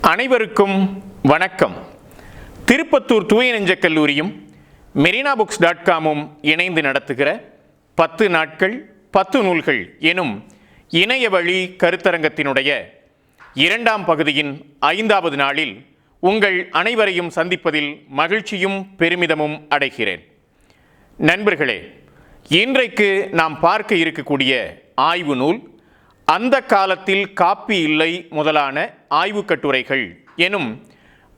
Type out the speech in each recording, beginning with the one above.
அனைவருக்கும் வணக்கம். திருப்பத்தூர் தூய நெஞ்ச கல்லூரியும் மெரினாபுக்ஸ்.com-உம் இணைந்து நடத்துகிற 10 நாட்கள் 10 நூல்கள் எனும் இணைய வழி கருத்தரங்கத்தினுடைய 2ஆம் பகுதியின் 5வது நாளில் உங்கள் அனைவரையும் சந்திப்பதில் மகிழ்ச்சியும் பெருமிதமும் அடைகிறேன். நண்பர்களே, இன்றைக்கு நாம் பார்க்க இருக்கக்கூடிய ஆய்வு நூல் அந்த காலத்தில் காப்பி இல்லை முதலான ஆய்வுக் கட்டுரைகள் எனும்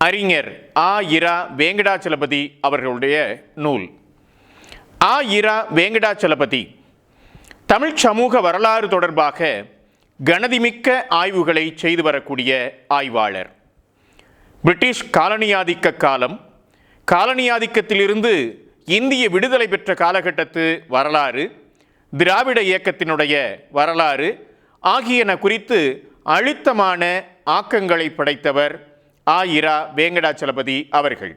அறிஞர் ஆ.இரா. வேங்கடாச்சலபதி அவர்களுடைய நூல். ஆ.இரா. வேங்கடாச்சலபதி தமிழ் சமூக வரலாறு தொடர்பாக கனதிமிக்க ஆய்வுகளை செய்து வரக்கூடிய ஆய்வாளர். பிரிட்டிஷ் காலனியாதிக்க காலம், காலனியாதிக்கத்திலிருந்து இந்திய விடுதலை பெற்ற காலகட்டத்து வரலாறு, திராவிட இயக்கத்தினுடைய வரலாறு ஆகியன குறித்து அழுத்தமான ஆக்கங்களை படைத்தவர் ஆ.இரா. வேங்கடாச்சலபதி அவர்கள்.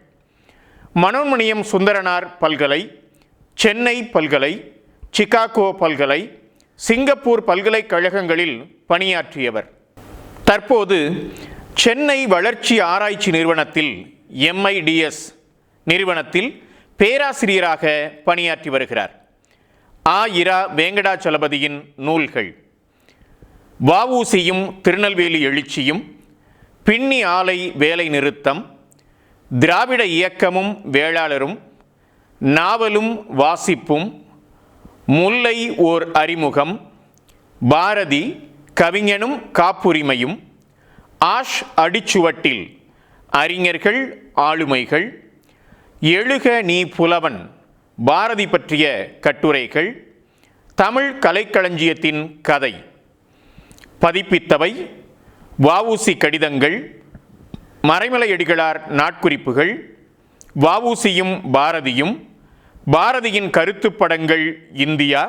மனோன்மணியம் சுந்தரனார் பல்கலை, சென்னை பல்கலை, சிகாகோ பல்கலை, சிங்கப்பூர் பல்கலைக்கழகங்களில் பணியாற்றியவர். தற்போது சென்னை வளர்ச்சி ஆராய்ச்சி நிறுவனத்தில் MIDS நிறுவனத்தில் பேராசிரியராக பணியாற்றி வருகிறார். ஆ.இரா. வேங்கடாச்சலபதியின் நூல்கள்: வ.உ.சியும் திருநெல்வேலி எழுச்சியும், பின்னி ஆலை வேலை நிறுத்தம், திராவிட இயக்கமும் வேளாளரும், நாவலும் வாசிப்பும், முல்லை ஓர் அறிமுகம், பாரதி கவிஞனும் காப்புரிமையும், ஆஷ் அடிச்சுவட்டில் அறிஞர்கள் ஆளுமைகள், எழுக நீ புலவன் பாரதி பற்றிய கட்டுரைகள், தமிழ் கலைக்களஞ்சியத்தின் கதை. பதிப்பித்தவை: வ.உ.சி கடிதங்கள், மறைமலையடிகளார் நாட்குறிப்புகள், வ.உ.சியும் பாரதியும், பாரதியின் கருத்துப்படங்கள் இந்தியா,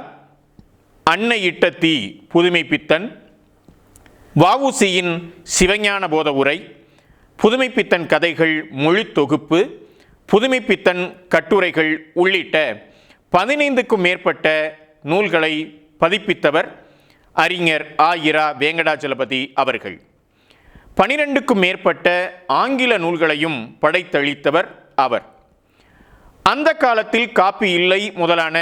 அன்னை இட்ட தீ புதுமைப்பித்தன், வ.உ.சியின் சிவஞான போத உரை, புதுமைப்பித்தன் கதைகள் முழு தொகுப்பு, புதுமைப்பித்தன் கட்டுரைகள் உள்ளிட்ட 15க்கும் மேற்பட்ட நூல்களை பதிப்பித்தவர் அறிஞர் ஆ.இரா. வேங்கடாச்சலபதி அவர்கள். 12க்கும் மேற்பட்ட ஆங்கில நூல்களையும் படைத்தளித்தவர் அவர். அந்த காலத்தில் காப்பி இல்லை முதலான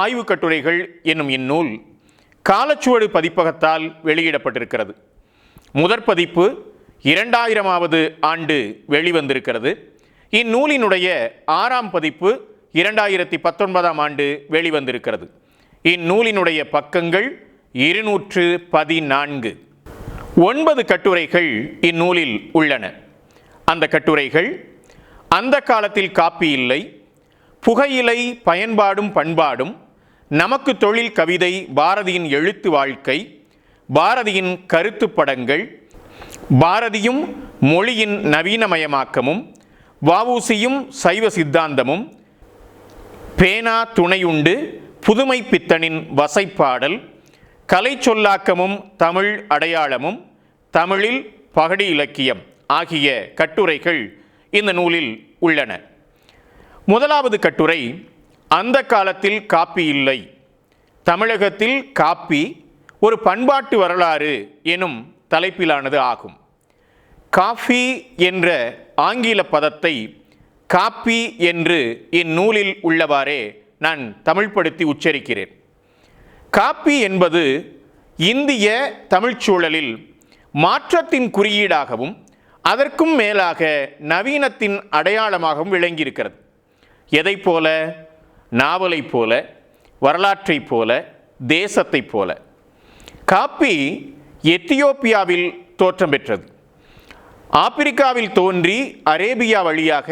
ஆய்வுக் கட்டுரைகள் என்னும் இந்நூல் காலச்சுவடு பதிப்பகத்தால் வெளியிடப்பட்டிருக்கிறது. முதற் பதிப்பு 2000வது ஆண்டு வெளிவந்திருக்கிறது. இந்நூலினுடைய 6ஆம் பதிப்பு 2019ஆம் ஆண்டு வெளிவந்திருக்கிறது. இந்நூலினுடைய பக்கங்கள் 214. 9 கட்டுரைகள் இந்நூலில் உள்ளன. அந்த கட்டுரைகள்: அந்த காலத்தில் காப்பி இல்லை, புகையிலை பயன்பாடும் பண்பாடும், நமக்கு தொழில் கவிதை, பாரதியின் எழுத்து வாழ்க்கை, பாரதியின் கருத்துப்படங்கள், பாரதியும் மொழியின் நவீனமயமாக்கமும், வ.உ.சியும் சைவ சித்தாந்தமும், பேனா துணையுண்டு புதுமைப்பித்தனின் வசைப்பாடல், கலை சொல்லாக்கமும் தமிழ் அடையாளமும், தமிழில் பகடி இலக்கியம் ஆகிய கட்டுரைகள் இந்த நூலில் உள்ளன. முதலாவது கட்டுரை அந்த காலத்தில் காப்பி இல்லை, தமிழகத்தில் காப்பி ஒரு பண்பாட்டு வரலாறு எனும் தலைப்பிலானது ஆகும். காஃபி என்ற ஆங்கில பதத்தை காப்பி என்று இந்நூலில் உள்ளவாறே நான் தமிழ்படுத்தி உச்சரிக்கிறேன். காப்பி என்பது இந்திய தமிழ்ச்சூழலில் மாற்றத்தின் குறியீடாகவும் அதற்கும் மேலாக நவீனத்தின் அடையாளமாகவும் விளங்கியிருக்கிறது. எதை போல? நாவலை போல, வரலாற்றை போல, தேசத்தை போல. காப்பி எத்தியோப்பியாவில் தோற்றம் பெற்றது. ஆப்பிரிக்காவில் தோன்றி அரேபியா வழியாக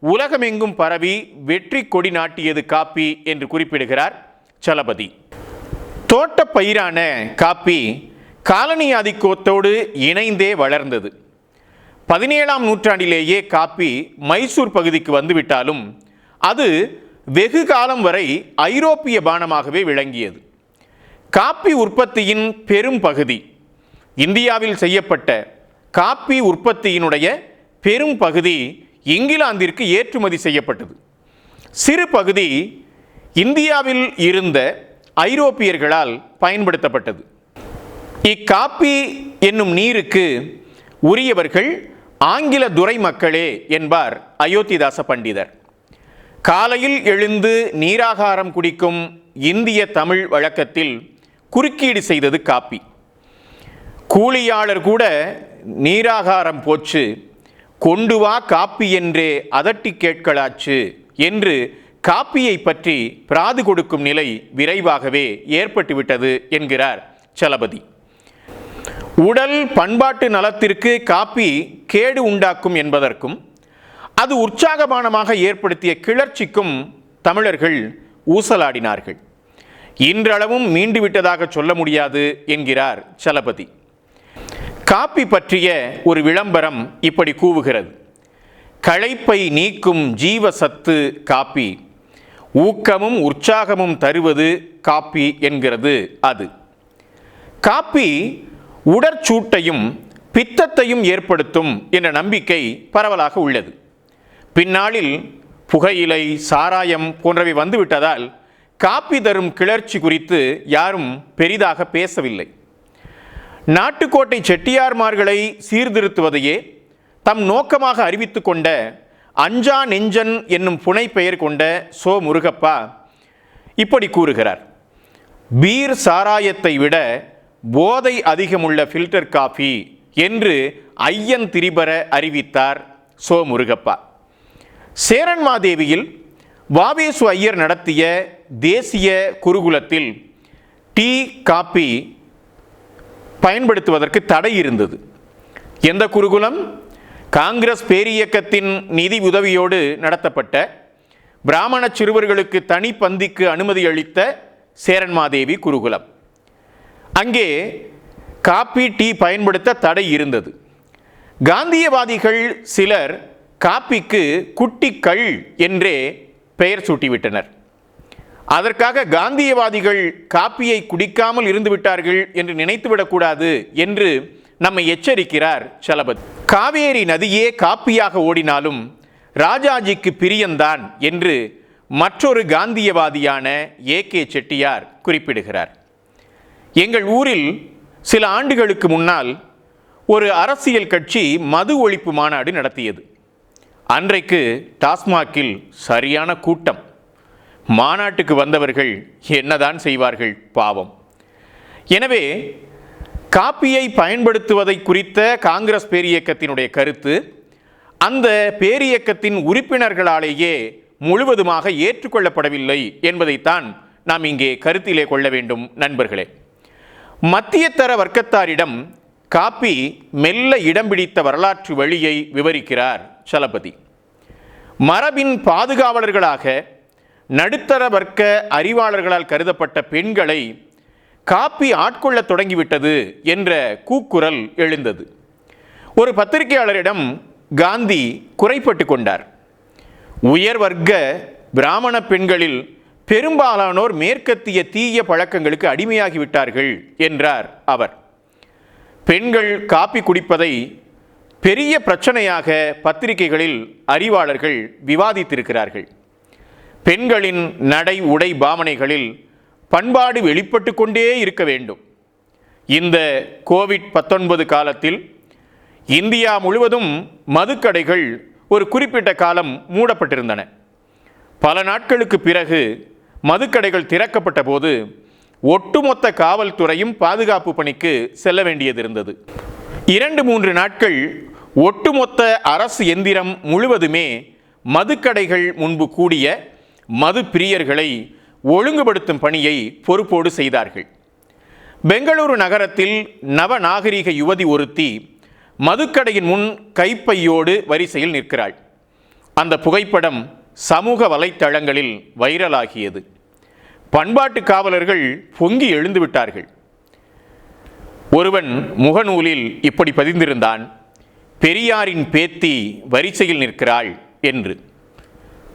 உலகமெங்கும் பரவி வெற்றி கொடி நாட்டியது காப்பி என்று குறிப்பிடுகிறார் சலபதி. தோட்டப் பயிரான காப்பி காலனி ஆதிக்கத்தோடு இணைந்தே வளர்ந்தது. 17ஆம் நூற்றாண்டிலேயே காப்பி மைசூர் பகுதிக்கு வந்துவிட்டாலும் அது வெகு காலம் வரை ஐரோப்பிய பானமாகவே விளங்கியது. காப்பி உற்பத்தியின் பெரும் பகுதி, இந்தியாவில் செய்யப்பட்ட காப்பி உற்பத்தியினுடைய பெரும் பகுதி இங்கிலாந்திற்கு ஏற்றுமதி செய்யப்பட்டது. சிறு பகுதி இந்தியாவில் இருந்த ஐரோப்பியர்களால் பயன்படுத்தப்பட்டது. இக்காப்பி என்னும் நீருக்கு உரியவர்கள் ஆங்கில துரை மக்களே என்பார் அயோத்திதாச பண்டிதர். காலையில் எழுந்து நீராகாரம் குடிக்கும் இந்திய தமிழ் வழக்கத்தில் குறுக்கீடு செய்தது காப்பி. கூலியாளர் கூட நீராகாரம் போச்சு, கொண்டு வா காப்பி என்றே அதட்டி கேட்கலாச்சு என்று காப்பியை பற்றி பிராது கொடுக்கும் நிலை விரைவாகவே ஏற்பட்டுவிட்டது என்கிறார் சலபதி. உடல் பண்பாட்டு நலத்திற்கு காப்பி கேடு உண்டாக்கும் என்பதற்கும் அது உற்சாகமானமாக ஏற்படுத்திய கிளர்ச்சிக்கும் தமிழர்கள் ஊசலாடினார்கள். இன்றளவும் மீண்டுவிட்டதாக சொல்ல முடியாது என்கிறார் சலபதி. காப்பி பற்றிய ஒரு விளம்பரம் இப்படி கூவுகிறது: களைப்பை நீக்கும் ஜீவசத்து காப்பி, ஊக்கமும் உற்சாகமும் தருவது காப்பி என்கிறது அது. காப்பி உடற்சூட்டையும் பித்தத்தையும் ஏற்படுத்தும் என்ற நம்பிக்கை பரவலாக உள்ளது. பின்னாளில் புகையிலை, சாராயம் போன்றவை வந்துவிட்டதால் காப்பி தரும் கிளர்ச்சி குறித்து யாரும் பெரிதாக பேசவில்லை. நாட்டுக்கோட்டை செட்டியார்மார்களை சீர்திருத்துவதையே தம் நோக்கமாக அறிவித்து கொண்ட அஞ்சா நெஞ்சன் என்னும் புனை பெயர் கொண்ட சோ முருகப்பா இப்படி கூறுகிறார்: பீர் சாராயத்தை விட போதை அதிகமுள்ள ஃபில்டர் காஃபி என்று ஐயன் திரிபர அறிவித்தார் சோ முருகப்பா. சேரன்மாதேவியில் வாவேசு ஐயர் நடத்திய தேசிய குருகுலத்தில் டீ, காப்பி பயன்படுத்துவதற்கு தடை இருந்தது. எந்த குருகுலம்? காங்கிரஸ் பேரியக்கத்தின் நிதி உதவியோடு நடத்தப்பட்ட, பிராமண சிறுவர்களுக்கு தனி பந்திக்கு அனுமதி அளித்த சேரன்மாதேவி குருகுலம். அங்கே காப்பி, டீ பயன்படுத்த தடை இருந்தது. காந்தியவாதிகள் சிலர் காப்பிக்கு குட்டிக்கள் என்றே பெயர் சூட்டிவிட்டனர். அதற்காக காந்தியவாதிகள் காப்பியை குடிக்காமல் இருந்துவிட்டார்கள் என்று நினைத்துவிடக்கூடாது என்று நம்மை எச்சரிக்கிறார் சலபதி. காவேரி நதியே காப்பியாக ஓடினாலும் ராஜாஜிக்கு பிரியந்தான் என்று மற்றொரு காந்தியவாதியான ஏ.கே. செட்டியார் குறிப்பிடுகிறார். எங்கள் ஊரில் சில ஆண்டுகளுக்கு முன்னால் ஒரு அரசியல் கட்சி மது ஒழிப்பு மாநாடு நடத்தியது. அன்றைக்கு டாஸ்மாகில் சரியான கூட்டம். மாநாட்டுக்கு வந்தவர்கள் என்னதான் செய்வார்கள் பாவம். எனவே காப்பியை பயன்படுத்துவதை குறித்த காங்கிரஸ் பேரியக்கத்தினுடைய கருத்து அந்த பேரியக்கத்தின் உறுப்பினர்களாலேயே முழுவதுமாக ஏற்றுக்கொள்ளப்படவில்லை என்பதைத்தான் நாம் இங்கே கருத்திலே கொள்ள வேண்டும் நண்பர்களே. மத்தியதர வர்க்கத்தாரிடம் காப்பி மெல்ல இடம் பிடித்த வரலாற்று வழியை விவரிக்கிறார் சலபதி. மரபின் பாதுகாவலர்களாக நடுத்தர வர்க்க அறிவாளர்களால் கருதப்பட்ட பெண்களை காப்பி ஆட்கொள்ள தொடங்கிவிட்டது என்ற கூக்குரல் எழுந்தது. ஒரு பத்திரிகையாளரிடம் காந்தி குறைப்பட்டு கொண்டார். உயர் வர்க்க பிராமண பெண்களில் பெரும்பாலானோர் மேற்கத்திய தீய பழக்கங்களுக்கு அடிமையாகிவிட்டார்கள் என்றார் அவர். பெண்கள் காப்பி குடிப்பதை பெரிய பிரச்சனையாக பத்திரிகைகளில் அறிவாளர்கள் விவாதித்திருக்கிறார்கள். பெண்களின் நடை, உடை, பாவனைகளில் பண்பாடு வெளிப்பட்டு கொண்டே இருக்க வேண்டும். இந்த கோவிட்-19 காலத்தில் இந்தியா முழுவதும் மதுக்கடைகள் ஒரு குறிப்பிட்ட காலம் மூடப்பட்டிருந்தன. பல நாட்களுக்கு பிறகு மதுக்கடைகள் திறக்கப்பட்ட போது ஒட்டுமொத்த காவல்துறையும் பாதுகாப்பு பணிக்கு செல்ல வேண்டியது இருந்தது. 2-3 நாட்கள் ஒட்டுமொத்த அரசு எந்திரம் முழுவதுமே மதுக்கடைகள் முன்பு கூடிய மது பிரியர்களை ஒழுங்குபடுத்தும் பணியை பொறுப்போடு செய்தார்கள். பெங்களூரு நகரத்தில் நவநாகரிக யுவதி ஒருத்தி மதுக்கடையின் முன் கைப்பையோடு வரிசையில் நிற்கிறாள். அந்த புகைப்படம் சமூக வலைத்தளங்களில் வைரலாகியது. பண்பாட்டு காவலர்கள் பொங்கி எழுந்துவிட்டார்கள். ஒருவன் முகநூலில் இப்படி பதிந்திருந்தான்: பெரியாரின் பேத்தி வரிசையில் நிற்கிறாள் என்று.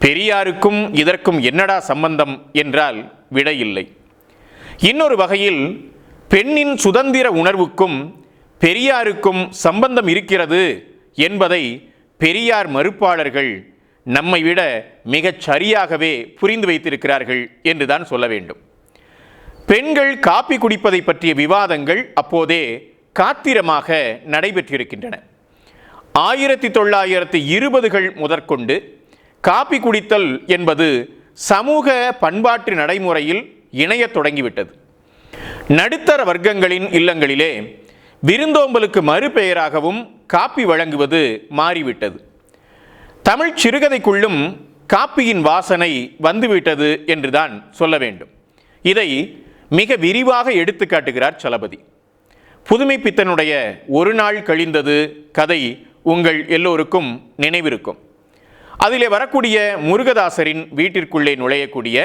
பெரியாருக்கும் இதற்கும் என்னடா சம்பந்தம் என்றால் விடையில்லை. இன்னொரு வகையில் பெண்ணின் சுதந்திர உணர்வுக்கும் பெரியாருக்கும் சம்பந்தம் இருக்கிறது என்பதை பெரியார் மறுப்பாளர்கள் நம்மை விட மிகச் சரியாகவே புரிந்து வைத்திருக்கிறார்கள் என்றுதான் சொல்ல வேண்டும். பெண்கள் காப்பி குடிப்பதை பற்றிய விவாதங்கள் அப்போதே காத்திரமாக நடைபெற்றிருக்கின்றன. 1920கள் முதற்கொண்டு காப்பி குடித்தல் என்பது சமூக பண்பாட்டு நடைமுறையில் இணையத் தொடங்கிவிட்டது. நடுத்தர வர்க்கங்களின் இல்லங்களிலே விருந்தோம்பலுக்கு மறுபெயராகவும் காப்பி வழங்குவது மாறிவிட்டது. தமிழ் சிறுகதைக்குள்ளும் காப்பியின் வாசனை வந்துவிட்டது என்றுதான் சொல்ல வேண்டும். இதை மிக விரிவாக எடுத்து காட்டுகிறார் சலபதி. புதுமை பித்தனுடைய ஒரு நாள் கழிந்தது கதை உங்கள் எல்லோருக்கும் நினைவிருக்கும். அதிலே வரக்கூடிய முருகதாசரின் வீட்டிற்குள்ளே நுழையக்கூடிய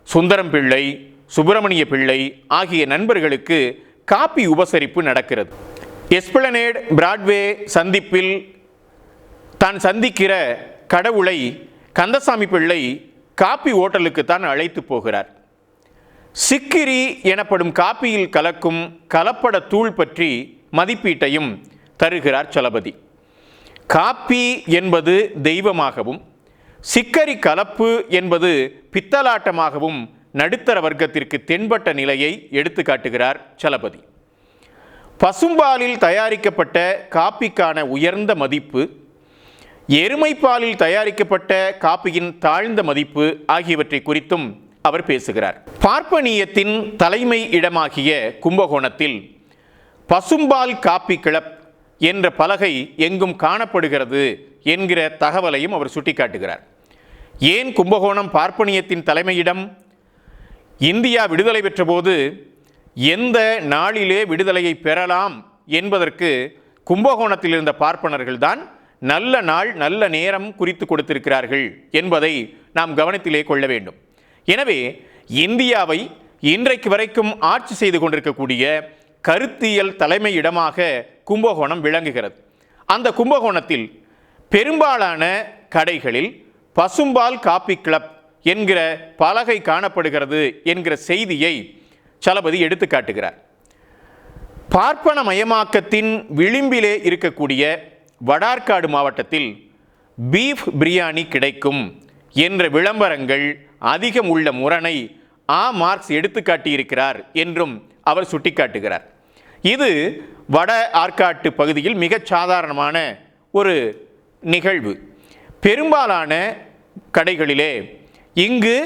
சுந்தரம் பிள்ளை, சுப்பிரமணிய பிள்ளை ஆகிய நண்பர்களுக்கு காப்பி உபசரிப்பு நடக்கிறது. எஸ்பிளனேட் பிராட்வே சந்திப்பில் தான் சந்திக்கிற கடவுளை கந்தசாமி பிள்ளை காப்பி ஓட்டலுக்கு தான் அழைத்து போகிறார். சிக்கிரி எனப்படும் காப்பியில் கலக்கும் கலப்பட தூள் பற்றி மதிப்பீட்டையும் தருகிறார் சலபதி. காப்பி என்பது தெய்வமாகவும் சிக்கரி கலப்பு என்பது பித்தலாட்டமாகவும் நடுத்தர வர்க்கத்திற்கு தென்பட்ட நிலையை எடுத்து காட்டுகிறார் சலபதி. பசும்பாலில் தயாரிக்கப்பட்ட காப்பிக்கான உயர்ந்த மதிப்பு, எருமைப்பாலில் தயாரிக்கப்பட்ட காப்பியின் தாழ்ந்த மதிப்பு ஆகியவற்றை குறித்தும் அவர் பேசுகிறார். பார்ப்பனியத்தின் தலைமை இடமாகிய கும்பகோணத்தில் பசும்பால் காப்பி கிளப் என்ற பலகை எங்கும் காணப்படுகிறது என்கிற தகவலையும் அவர் சுட்டிக்காட்டுகிறார். ஏன் கும்பகோணம் பார்ப்பனியத்தின் தலைமையிடம்? இந்தியா விடுதலை பெற்றபோது எந்த நாளிலே விடுதலையை பெறலாம் என்பதற்கு கும்பகோணத்தில் இருந்த பார்ப்பனர்கள்தான் நல்ல நாள் நல்ல நேரம் குறித்து கொடுத்திருக்கிறார்கள் என்பதை நாம் கவனத்திலே கொள்ள வேண்டும். எனவே இந்தியாவை இன்றைக்கு வரைக்கும் ஆட்சி செய்து கொண்டிருக்கக்கூடிய கருத்தியல் தலைமையிடமாக கும்பகோணம் விளங்குகிறது. அந்த கும்பகோணத்தில் பெரும்பாலான கடைகளில் பசும்பால் காப்பி கிளப் என்கிற பலகை காணப்படுகிறது என்கிற செய்தியை சலபதி எடுத்து காட்டுகிறார். பார்ப்பனமயமாக்கத்தின் விளிம்பிலே இருக்கக்கூடிய வடார்காடு மாவட்டத்தில் பீஃப் பிரியாணி கிடைக்கும் என்ற விளம்பரங்கள் அதிகம் உள்ள முரணை மார்க்ஸ் எடுத்து காட்டியிருக்கிறார் என்றும் அவர் சுட்டிக்காட்டுகிறார். இது வட ஆற்காட்டு பகுதியில் மிகச் சாதாரணமான ஒரு நிகழ்வு. பெரும்பாலான கடைகளிலே இங்கு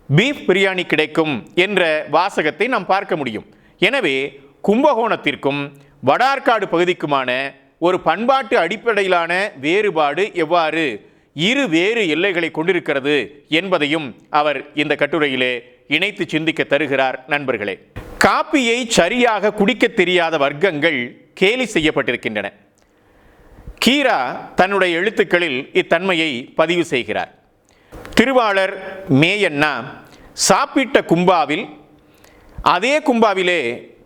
பீஃப் பிரியாணி கிடைக்கும் என்ற வாசகத்தை நாம் பார்க்க முடியும். எனவே கும்பகோணத்திற்கும் வடார்காடு பகுதிக்குமான ஒரு பண்பாட்டு அடிப்படையிலான வேறுபாடு எவ்வாறு இரு வேறு எல்லைகளை கொண்டிருக்கிறது என்பதையும் அவர் இந்த கட்டுரையிலே இணைத்து சிந்திக்க தருகிறார். நண்பர்களே, காப்பியை சரியாக குடிக்க தெரியாத வர்க்கங்கள் கேலி செய்யப்பட்டிருக்கின்றன. கீரா தன்னுடைய எழுத்துக்களில் இத்தன்மையை பதிவு செய்கிறார். திருவாளர் மேயண்ணா சாப்பிட்ட கும்பாவில் அதே கும்பாவிலே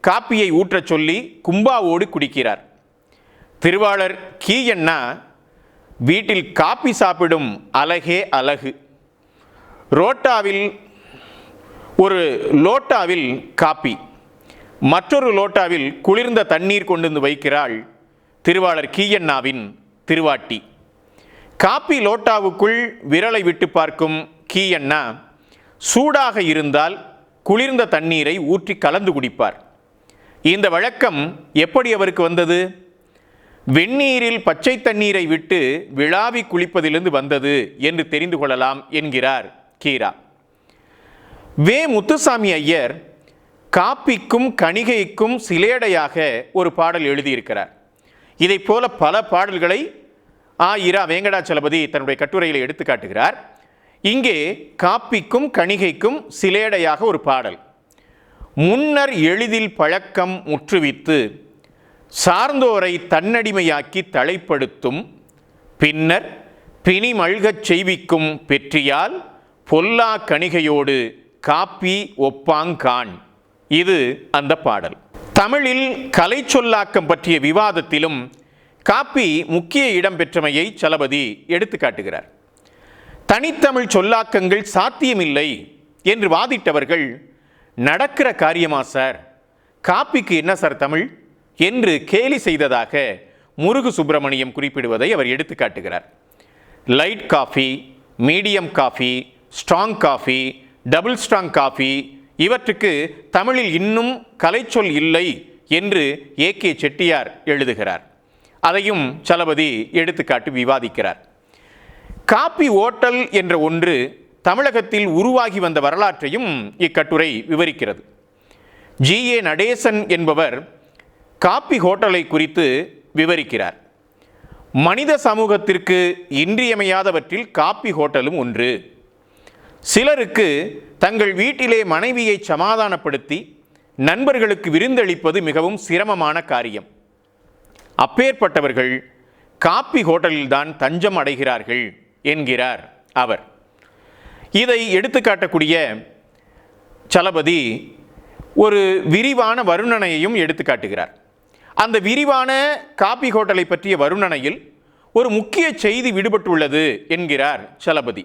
காப்பியை ஊற்றச் சொல்லி கும்பாவோடு குடிக்கிறார். திருவாளர் கீயண்ணா வீட்டில் காப்பி சாப்பிடும் அழகே அழகு. ஒரு லோட்டாவில் காப்பி, மற்றொரு லோட்டாவில் குளிர்ந்த தண்ணீர் கொண்டு வந்து வைக்கிறாள் திருவாளர் கீயண்ணாவின் திருவாட்டி. காப்பி லோட்டாவுக்குள் விரலை விட்டு பார்க்கும் கீயண்ணா சூடாக இருந்தால் குளிர்ந்த தண்ணீரை ஊற்றி கலந்து குடிப்பார். இந்த வழக்கம் எப்படி அவருக்கு வந்தது? வெந்நீரில் பச்சை தண்ணீரை விட்டு விழாவி குளிப்பதிலிருந்து வந்தது என்று தெரிந்து கொள்ளலாம் என்கிறார் கீரா. வே. முத்துசாமி ஐயர் காப்பிக்கும் கணிகைக்கும் சிலேடையாக ஒரு பாடல் எழுதியிருக்கிறார். இதை போல பல பாடல்களை இரா வெங்கடாச்சலபதி தன்னுடைய கட்டுரையில் எடுத்து காட்டுகிறார். இங்கே காப்பிக்கும் கணிகைக்கும் சிலேடையாக ஒரு பாடல். முன்னர் எளிதில் பழக்கம் முற்றுவித்து சார்ந்தோரை தன்னடிமையாக்கி தலைப்படுத்தும், பின்னர் பிணிமழ்கச் செய்விக்கும் பெற்றியால் பொல்லா கணிகையோடு காப்பி ஒப்பாங்கான். இது அந்த பாடல். தமிழில் கலை சொல்லாக்கம் பற்றிய விவாதத்திலும் காப்பி முக்கிய இடம் பெற்றமையை சலபதி எடுத்து காட்டுகிறார். தனித்தமிழ் சொல்லாக்கங்கள் சாத்தியமில்லை என்று வாதிட்டவர்கள், நடக்கிற காரியமா சார், காப்பிக்கு என்ன சார் தமிழ் என்று கேலி செய்ததாக முருகு சுப்பிரமணியம் குறிப்பிடுவதை அவர் எடுத்து காட்டுகிறார். Light coffee, medium coffee, strong coffee, double strong coffee இவற்றுக்கு தமிழில் இன்னும் கலைச்சொல் இல்லை என்று ஏ.கே. செட்டியார் எழுதுகிறார். அதையும் சலபதி எடுத்துக்காட்டி விவாதிக்கிறார். காப்பி ஓட்டல் என்ற ஒன்று தமிழகத்தில் உருவாகி வந்த வரலாற்றையும் இக்கட்டுரை விவரிக்கிறது. ஜி.ஏ. நடேசன் என்பவர் காப்பி ஹோட்டலை குறித்து விவரிக்கிறார். மனித சமூகத்திற்கு இன்றியமையாதவற்றில் காப்பி ஹோட்டலும் ஒன்று. சிலருக்கு தங்கள் வீட்டிலே மனைவியை சமாதானப்படுத்தி நண்பர்களுக்கு விருந்தளிப்பது மிகவும் சிரமமான காரியம். அப்பேற்பட்டவர்கள் காப்பி ஹோட்டலில்தான் தஞ்சம் அடைகிறார்கள் என்கிறார் அவர். இதை எடுத்துக்காட்டக்கூடிய சலபதி ஒரு விரிவான வருணனையையும் எடுத்துக்காட்டுகிறார். அந்த விரிவான காப்பி ஹோட்டலை பற்றிய வருணனையில் ஒரு முக்கிய செய்தி விடுபட்டுள்ளது என்கிறார் சலபதி.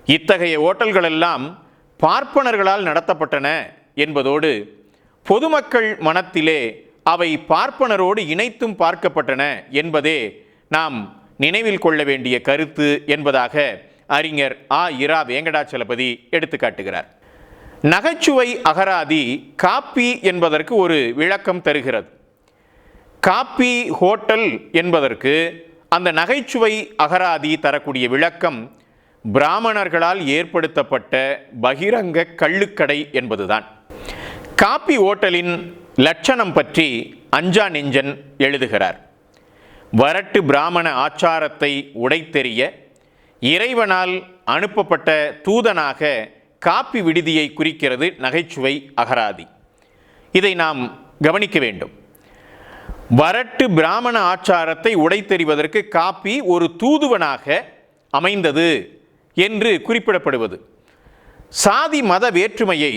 இத்தகைய ஓட்டல்களெல்லாம் பார்ப்பனர்களால் நடத்தப்பட்டன என்பதோடு பொதுமக்கள் மனத்திலே அவை பார்ப்பனரோடு இணைத்தும் பார்க்கப்பட்டன என்பதே நாம் நினைவில் கொள்ள வேண்டிய கருத்து என்பதாக அறிஞர் இரா வெங்கடாச்சலபதி எடுத்துக்காட்டுகிறார். நகைச்சுவை அகராதி காப்பி என்பதற்கு ஒரு விளக்கம் தருகிறது. காப்பி ஹோட்டல் என்பதற்கு அந்த நகைச்சுவை அகராதி தரக்கூடிய விளக்கம் பிராமணர்களால் ஏற்படுத்தப்பட்ட பகிரங்க கள்ளுக்கடை என்பதுதான். காப்பி ஓட்டலின் லட்சணம் பற்றி அஞ்சா நெஞ்சன் எழுதுகிறார். வரட்டு பிராமண ஆச்சாரத்தை உடைத்தெறிய இறைவனால் அனுப்பப்பட்ட தூதனாக காப்பி விடுதியை குறிக்கிறது நகைச்சுவை அகராதி. இதை நாம் கவனிக்க வேண்டும். வரட்டு பிராமண ஆச்சாரத்தை உடைத்தெறிவதற்கு காப்பி ஒரு தூதுவனாக அமைந்தது என்று குறிப்பிடப்படுவது. சாதி மத வேற்றுமையை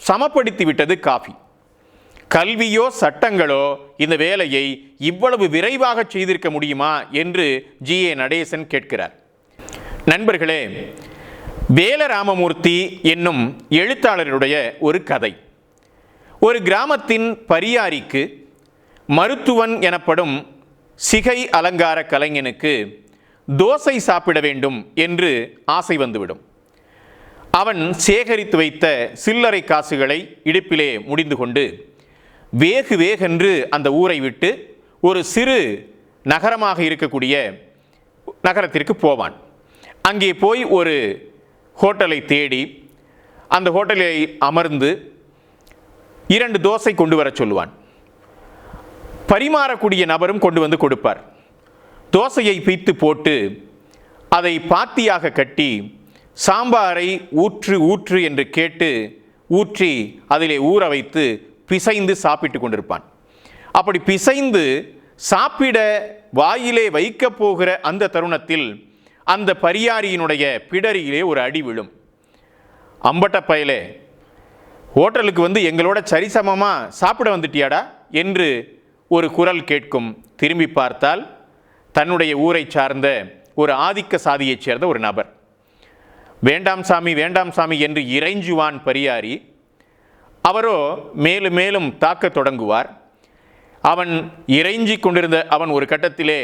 சமப்படுத்திவிட்டது காப்பி. கல்வியோ சட்டங்களோ இந்த வேலையை இவ்வளவு விரைவாக செய்திருக்க முடியுமா என்று ஜி.ஏ. நடேசன் கேட்கிறார். நண்பர்களே, வேலராமமூர்த்தி என்னும் எழுத்தாளருடைய ஒரு கதை. ஒரு கிராமத்தின் பரியாரிக்கு மருத்துவன் எனப்படும் சிகை அலங்கார கலைஞனுக்கு தோசை சாப்பிட வேண்டும் என்று ஆசை வந்துவிடும். அவன் சேகரித்து வைத்த சில்லறை காசுகளை இடுப்பிலே முடிந்து கொண்டு வேகு வேகென்று அந்த ஊரை விட்டு ஒரு சிறு நகரமாக இருக்கக்கூடிய நகரத்திற்கு போவான். அங்கே போய் ஒரு ஹோட்டலை தேடி அந்த ஹோட்டலில் அமர்ந்து 2 தோசை கொண்டு வர சொல்லுவான். பரிமாறக்கூடிய நபரும் கொண்டு வந்து கொடுப்பார். தோசையை பீத்து போட்டு அதை பாத்தியாக கட்டி சாம்பாரை ஊற்று ஊற்று என்று கேட்டு ஊற்றி அதிலே ஊற வைத்து பிசைந்து சாப்பிட்டு கொண்டிருப்பான். அப்படி பிசைந்து சாப்பிட வாயிலே வைக்கப் போகிற அந்த தருணத்தில் அந்த பரியாரியினுடைய பிடரியிலே ஒரு அடி விழும். அம்பட்ட பயலே, ஹோட்டலுக்கு வந்து எங்களோட சரிசமமாக சாப்பிட வந்துட்டியாடா என்று ஒரு குரல் கேட்கும். திரும்பி பார்த்தால் தன்னுடைய ஊரை சார்ந்த ஒரு ஆதிக்க சாதியைச் சேர்ந்த ஒரு நபர். வேண்டாம் சாமி வேண்டாம் சாமி என்று இறைஞ்சுவான் பரியாரி. அவரோ மேலும் மேலும் தாக்க தொடங்குவார். அவன் இறைஞ்சி கொண்டிருந்த அவன் ஒரு கட்டத்திலே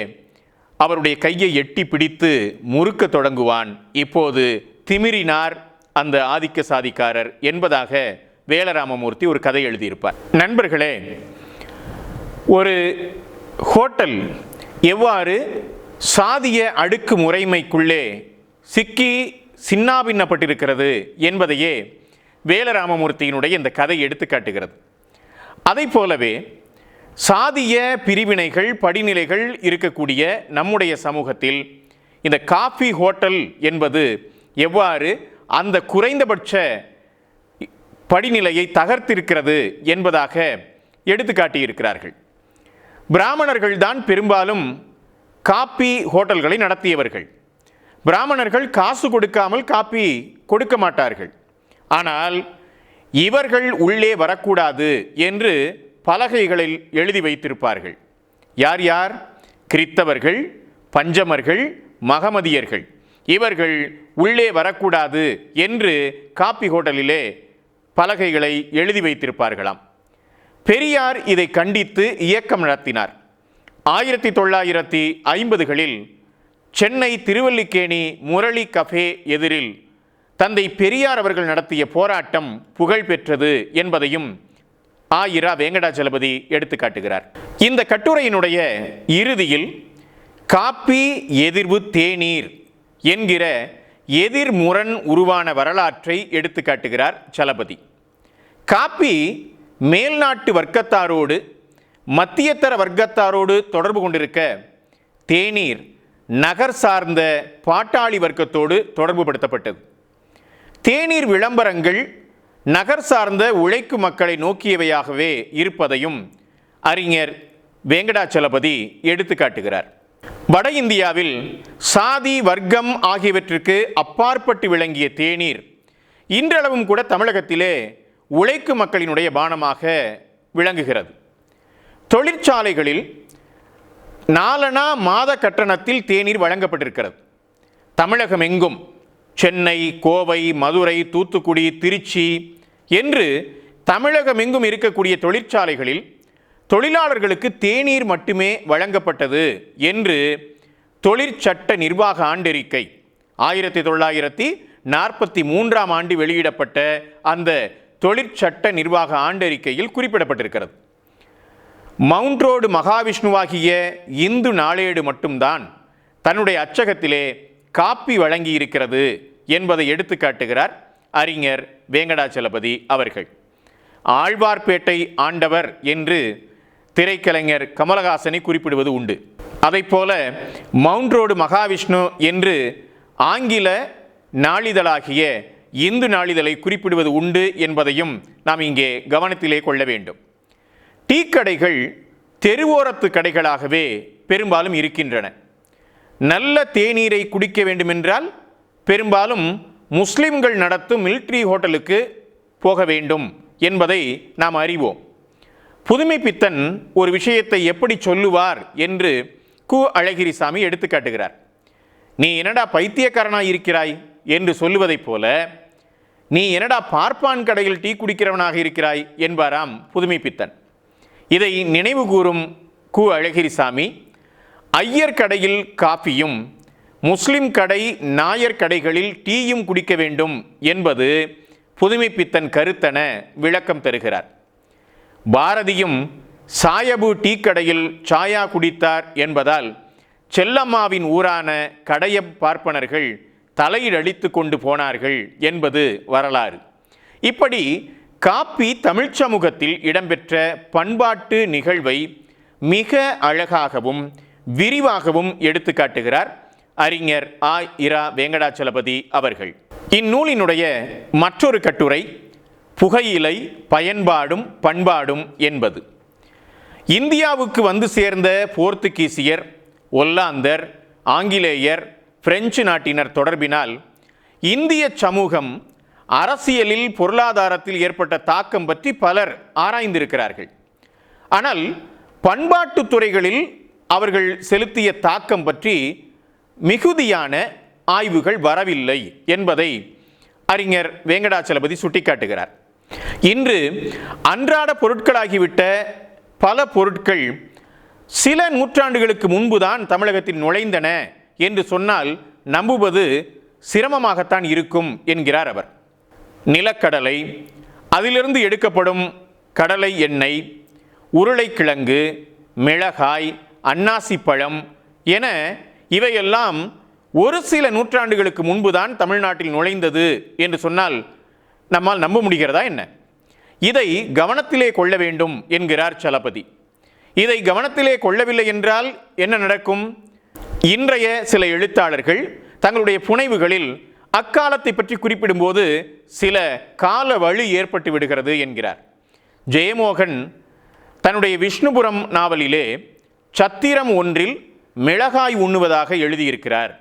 அவருடைய கையை எட்டி பிடித்து முறுக்க தொடங்குவான். இப்போது திமிரினார் அந்த ஆதிக்க சாதிக்காரர் என்பதாக வேலராமமூர்த்தி ஒரு கதை எழுதியிருப்பார். நண்பர்களே, ஒரு ஹோட்டல் எவ்வாறு சாதிய அடுக்கு முறைமைக்குள்ளே சிக்கி சின்னாபின்னப்பட்டிருக்கிறது என்பதையே வேலராமமூர்த்தியினுடைய இந்த கதை எடுத்துக்காட்டுகிறது. அதை போலவே சாதிய பிரிவினைகள் படிநிலைகள் இருக்கக்கூடிய நம்முடைய சமூகத்தில் இந்த காஃபி ஹோட்டல் என்பது எவ்வாறு அந்த குறைந்தபட்ச படிநிலையை தகர்த்திருக்கிறது என்பதாக எடுத்துக்காட்டியிருக்கிறார்கள். பிராமணர்கள் தான் பெரும்பாலும் காப்பி ஹோட்டல்களை நடத்தியவர்கள். பிராமணர்கள் காசு கொடுக்காமல் காப்பி கொடுக்க மாட்டார்கள். ஆனால் இவர்கள் உள்ளே வரக்கூடாது என்று பலகைகளில் எழுதி வைத்திருப்பார்கள். யார் யார்? கிறித்தவர்கள், பஞ்சமர்கள், மகமதியர்கள். இவர்கள் உள்ளே வரக்கூடாது என்று காப்பி ஹோட்டலிலே பலகைகளை எழுதி வைத்திருப்பார்களாம். பெரியார் இதை கண்டித்து இயக்கம் நடத்தினார். 1950களில் சென்னை திருவல்லிக்கேணி முரளி கஃபே எதிரில் தந்தை பெரியார் அவர்கள் நடத்திய போராட்டம் புகழ் பெற்றது என்பதையும் இரா வெங்கடாச்சலபதி எடுத்துக்காட்டுகிறார். இந்த கட்டுரையினுடைய இறுதியில் காப்பி எதிர்வு தேநீர் என்கிற எதிர்முரண் உருவான வரலாற்றை எடுத்து காட்டுகிறார் சலபதி. காப்பி மேல்நாட்டு வர்க்கத்தாரோடு மத்தியதர வர்க்கத்தாரோடு தொடர்பு கொண்டிருக்க, தேநீர் நகர் சார்ந்த பாட்டாளி வர்க்கத்தோடு தொடர்பு படுத்தப்பட்டது. தேநீர் விளம்பரங்கள் நகர் சார்ந்த உழைக்கும் மக்களை நோக்கியவையாகவே இருப்பதையும் அறிஞர் வேங்கடாச்சலபதி எடுத்து காட்டுகிறார். வட இந்தியாவில் சாதி வர்க்கம் ஆகியவற்றிற்கு அப்பாற்பட்டு விளங்கிய தேநீர் இன்றளவும் கூட தமிழகத்திலே உழைக்கும் மக்களினுடைய பானமாக விளங்குகிறது. தொழிற்சாலைகளில் நாலனா மாத கட்டணத்தில் தேநீர் வழங்கப்பட்டிருக்கிறது. தமிழகம் எங்கும் சென்னை, கோவை, மதுரை, தூத்துக்குடி, திருச்சி என்று தமிழகம் எங்கும் இருக்கக்கூடிய தொழிற்சாலைகளில் தொழிலாளர்களுக்கு தேநீர் மட்டுமே வழங்கப்பட்டது என்று தொழிற்சட்ட நிர்வாக ஆண்டறிக்கை 1943ஆம் ஆண்டு வெளியிடப்பட்ட அந்த தொழிற்சட்ட நிர்வாக ஆண்டறிக்கையில் குறிப்பிடப்பட்டிருக்கிறது. மவுண்ட் ரோடு மகாவிஷ்ணுவாகிய இந்து நாளேடு மட்டும்தான் தன்னுடைய அச்சகத்திலே காப்பி வழங்கியிருக்கிறது என்பதை எடுத்து காட்டுகிறார் அறிஞர் வேங்கடாச்சலபதி அவர்கள். ஆழ்வார்பேட்டை ஆண்டவர் என்று திரைக்கலைஞர் கமலஹாசனை குறிப்பிடுவது உண்டு. அதைப்போல மவுண்ட் ரோடு மகாவிஷ்ணு என்று ஆங்கில நாளிதழாகிய இந்து நாளிதழை குறிப்பிடுவது உண்டு என்பதையும் நாம் இங்கே கவனத்திலே கொள்ள வேண்டும். டீ கடைகள் தெருவோரத்து கடைகளாகவே பெரும்பாலும் இருக்கின்றன. நல்ல தேநீரை குடிக்க வேண்டுமென்றால் பெரும்பாலும் முஸ்லிம்கள் நடத்தும் மிலிட்ரி ஹோட்டலுக்கு போக வேண்டும் என்பதை நாம் அறிவோம். புதுமை பித்தன் ஒரு விஷயத்தை எப்படி சொல்லுவார் என்று கு. அழகிரிசாமி எடுத்து காட்டுகிறார். நீ என்னடா பைத்தியக்காரனாய் இருக்கிறாய் என்று சொல்லுவதைப் போல, நீ என்னடா பார்ப்பான் கடையில் டீ குடிக்கிறவனாக இருக்கிறாய் என்பாராம் புதுமை பித்தன். இதை நினைவு கூறும் கு. அழகிரிசாமி, ஐயர் கடையில் காஃபியும் முஸ்லிம் கடை நாயர் கடைகளில் டீயும் குடிக்க வேண்டும் என்பது புதுமை பித்தன் கருத்தென விளக்கம் தருகிறார். பாரதியும் சாயபு டீ கடையில் சாயா குடித்தார் என்பதால் செல்லம்மாவின் ஊரான கடைய பார்ப்பனர்கள் தலையில் அடித்து கொண்டு போனார்கள் என்பது வரலாறு. இப்படி காப்பி தமிழ் சமூகத்தில் இடம்பெற்ற பண்பாட்டு நிகழ்வை மிக அழகாகவும் விரிவாகவும் எடுத்து காட்டுகிறார் அறிஞர் ஆ. இரா. வேங்கடாச்சலபதி அவர்கள். இந்நூலினுடைய மற்றொரு கட்டுரை புகையிலை பயன்பாடும் பண்பாடும் என்பது. இந்தியாவுக்கு வந்து சேர்ந்த போர்த்துகீசியர், ஒல்லாந்தர், ஆங்கிலேயர், பிரெஞ்சு நாட்டினர் தொடர்பினால் இந்திய சமூகம் அரசியலில் பொருளாதாரத்தில் ஏற்பட்ட தாக்கம் பற்றி பலர் ஆராய்ந்திருக்கிறார்கள். ஆனால் பண்பாட்டு துறைகளில் அவர்கள் செலுத்திய தாக்கம் பற்றி மிகுதியான ஆய்வுகள் வரவில்லை என்பதை அறிஞர் வேங்கடாச்சலபதி சுட்டிக்காட்டுகிறார். இன்று அன்றாட பொருட்களாகிவிட்ட பல பொருட்கள் சில நூற்றாண்டுகளுக்கு முன்புதான் தமிழகத்தில் நுழைந்தன என்று சொன்னால் நம்புவது சிரமமாகத்தான் இருக்கும் என்கிறார் அவர். நிலக்கடலை, அதிலிருந்து எடுக்கப்படும் கடலை எண்ணெய், உருளைக்கிழங்கு, மிளகாய், அன்னாசி பழம் என இவையெல்லாம் ஒரு சில நூற்றாண்டுகளுக்கு முன்புதான் தமிழ்நாட்டில் நுழைந்தது என்று சொன்னால் நம்மால் நம்ப முடிகிறதா என்ன? இதை கவனத்திலே கொள்ள வேண்டும் என்கிறார் சலபதி. இதை கவனத்திலே கொள்ளவில்லை என்றால் என்ன நடக்கும்? இன்றைய சில எழுத்தாளர்கள் தங்களுடைய புனைவுகளில் அக்காலத்தை பற்றி குறிப்பிடும்போது சில கால வழி ஏற்பட்டு விடுகிறது என்கிறார். ஜெயமோகன் தன்னுடைய விஷ்ணுபுரம் நாவலிலே சத்திரம் ஒன்றில் மிளகாய் உண்ணுவதாக எழுதியிருக்கிறார்.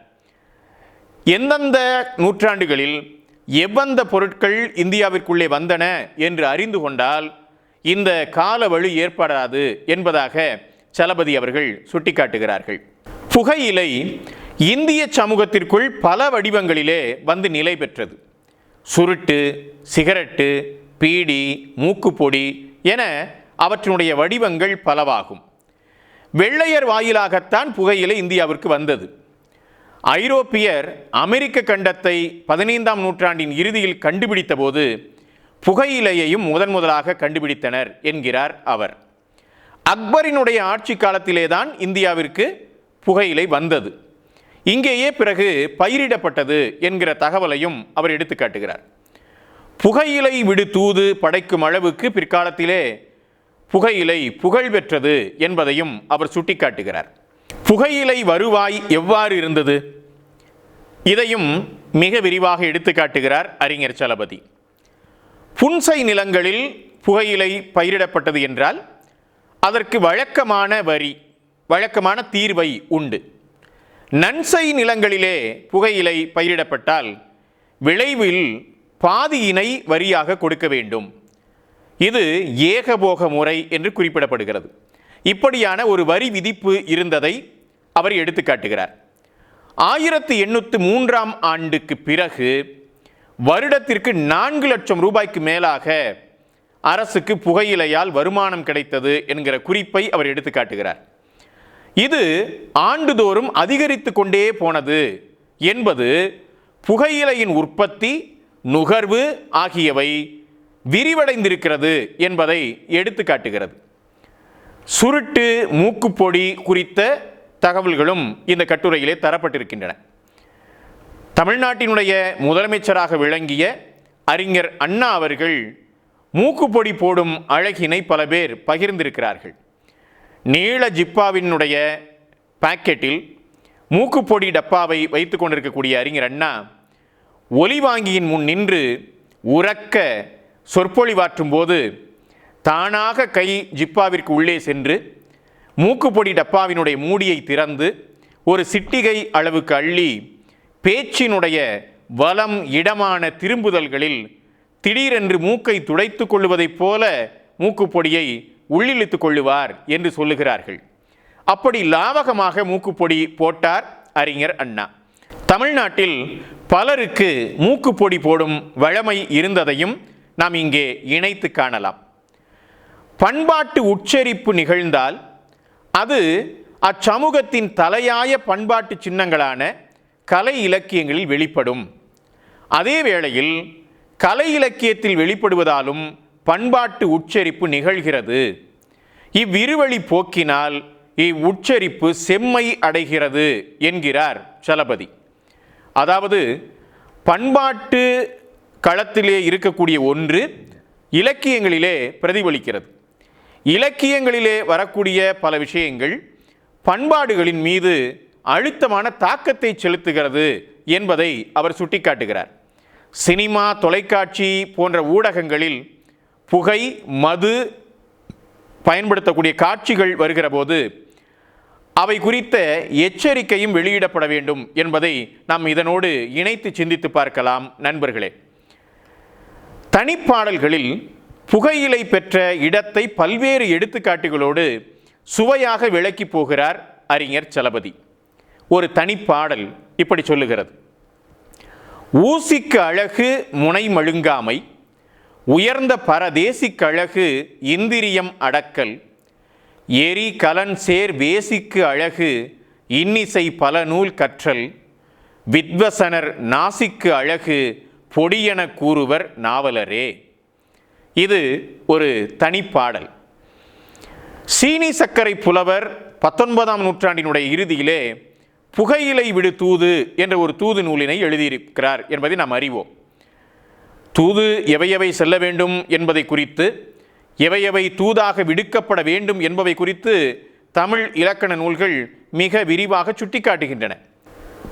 எந்தெந்த நூற்றாண்டுகளில் எவ்வந்த பொருட்கள் இந்தியாவிற்குள்ளே வந்தன என்று அறிந்து கொண்டால் இந்த கால வழி ஏற்படாது என்பதாக சலபதி அவர்கள் சுட்டிக்காட்டுகிறார்கள். புகையிலை இந்திய சமூகத்திற்குள் பல வடிவங்களிலே வந்து நிலை பெற்றது. சுருட்டு, சிகரெட்டு, பீடி, மூக்குப்பொடி என அவற்றினுடைய வடிவங்கள் பலவாகும். வெள்ளையர் வாயிலாகத்தான் புகையிலை இந்தியாவிற்கு வந்தது. ஐரோப்பியர் அமெரிக்க கண்டத்தை 15ஆம் நூற்றாண்டின் இறுதியில் கண்டுபிடித்த போது புகையிலையையும் முதலாக கண்டுபிடித்தனர் என்கிறார் அவர். அக்பரினுடைய ஆட்சி காலத்திலே தான் இந்தியாவிற்கு புகையிலை வந்தது, இங்கேயே பிறகு பயிரிடப்பட்டது என்கிற தகவலையும் அவர் எடுத்து காட்டுகிறார். புகையிலை விடு தூது படைக்கும் அளவுக்கு பிற்காலத்திலே புகையிலை புகழ் பெற்றது என்பதையும் அவர் சுட்டிக்காட்டுகிறார். புகையிலை வருவாய் எவ்வாறு இருந்தது, இதையும் மிக விரிவாக எடுத்து காட்டுகிறார் அறிஞர் சலபதி. புன்சை நிலங்களில் புகையிலை பயிரிடப்பட்டது என்றால் அதற்கு வழக்கமான வரி, வழக்கமான தீர்வை உண்டு. நன்சை நிலங்களிலே புகையிலை பயிரிடப்பட்டால் விளைவில் பாதியினை வரியாக கொடுக்க வேண்டும். இது ஏகபோக முறை என்று குறிப்பிடப்படுகிறது. இப்படியான ஒரு வரி விதிப்பு இருந்ததை அவர் எடுத்து காட்டுகிறார். 1803ஆம் ஆண்டுக்கு பிறகு வருடத்திற்கு 4 லட்சம் ரூபாய்க்கு மேலாக அரசுக்கு புகையிலையால் வருமானம் கிடைத்தது என்கிற குறிப்பை அவர் எடுத்து காட்டுகிறார். இது ஆண்டுதோறும் அதிகரித்து கொண்டே போனது என்பது புகையிலையின் உற்பத்தி, நுகர்வு ஆகியவை விரிவடைந்திருக்கிறது என்பதை எடுத்து காட்டுகிறது. சுருட்டு மூக்குப்பொடி குறித்த தகவல்களும் இந்த கட்டுரையிலே தரப்பட்டிருக்கின்றன. தமிழ்நாட்டினுடைய முதலமைச்சராக விளங்கிய அறிஞர் அண்ணா அவர்கள் மூக்குப்பொடி போடும் அழகினை பல பேர் பகிர்ந்திருக்கிறார்கள். நீள ஜிப்பாவினுடைய பாக்கெட்டில் மூக்குப்பொடி டப்பாவை வைத்து கொண்டிருக்கக்கூடிய அறிஞர் அண்ணா ஒலிவாங்கியின் முன் நின்று உரக்க சொற்பொழிவாற்றும் போது தானாக கை ஜிப்பாவிற்கு உள்ளே சென்று மூக்குப்பொடி டப்பாவினுடைய மூடியை திறந்து ஒரு சிட்டிகை அளவுக்கு அள்ளி பேச்சினுடைய வலம் இடமான திரும்புதல்களில் திடீரென்று மூக்கை துடைத்து கொள்வதைப் போல மூக்குப்பொடியை உள்ளிழுத்து கொள்ளுவார் என்று சொல்லுகிறார்கள். அப்படி லாவகமாக மூக்குப்பொடி போட்டார் அறிஞர் அண்ணா. தமிழ்நாட்டில் பலருக்கு மூக்குப்பொடி போடும் வழமை இருந்ததையும் நாம் இங்கே இணைத்து காணலாம். பண்பாட்டு உச்சரிப்பு நிகழ்ந்தால் அது அச்சமூகத்தின் தலையாய பண்பாட்டு சின்னங்களான கலை இலக்கியங்களில் வெளிப்படும். அதே வேளையில் கலை இலக்கியத்தில் வெளிப்படுவதாலும் பண்பாட்டு உச்சரிப்பு நிகழ்கிறது. இவ்விருவழி போக்கினால் இவ்வுச்சரிப்பு செம்மை அடைகிறது என்கிறார் சலபதி. அதாவது பண்பாட்டு களத்திலே இருக்கக்கூடிய ஒன்று இலக்கியங்களிலே பிரதிபலிக்கிறது. இலக்கியங்களிலே வரக்கூடிய பல விஷயங்கள் பண்பாடுகளின் மீது அழுத்தமான தாக்கத்தை செலுத்துகிறது என்பதை அவர் சுட்டிக்காட்டுகிறார். சினிமா, தொலைக்காட்சி போன்ற ஊடகங்களில் புகை, மது பயன்படுத்தக்கூடிய காட்சிகள் வருகிற போது அவை குறித்த எச்சரிக்கையும் வெளியிடப்பட வேண்டும் என்பதை நாம் இதனோடு இணைத்து சிந்தித்து பார்க்கலாம். நண்பர்களே, தனிப்பாடல்களில் புகையிலை பெற்ற இடத்தை பல்வேறு எடுத்துக்காட்டுகளோடு சுவையாக விளக்கி போகிறார் அறிஞர் சலபதி. ஒரு தனிப்பாடல் இப்படி சொல்லுகிறது: ஊசிக்கு அழகு முனை மழுங்காமை, உயர்ந்த பரதேசிக்கு அழகு இந்திரியம் அடக்கல், எரி கலன் சேர் வேசிக்கு அழகு இன்னிசை பல நூல் கற்றல், வித்வசனர் நாசிக்கு அழகு பொடியென கூறுவர் நாவலரே. இது ஒரு தனிப்பாடல். சீனி சர்க்கரை புலவர் 19ஆம் நூற்றாண்டினுடைய இறுதியிலே புகையிலை விடு தூது என்ற ஒரு தூது நூலினை எழுதியிருக்கிறார் என்பதை நாம் அறிவோம். தூது எவையவை செல்ல வேண்டும் என்பதை குறித்து, எவையவை தூதாக விடுக்கப்பட வேண்டும் என்பவை குறித்து தமிழ் இலக்கண நூல்கள் மிக விரிவாக சுட்டிக்காட்டுகின்றன.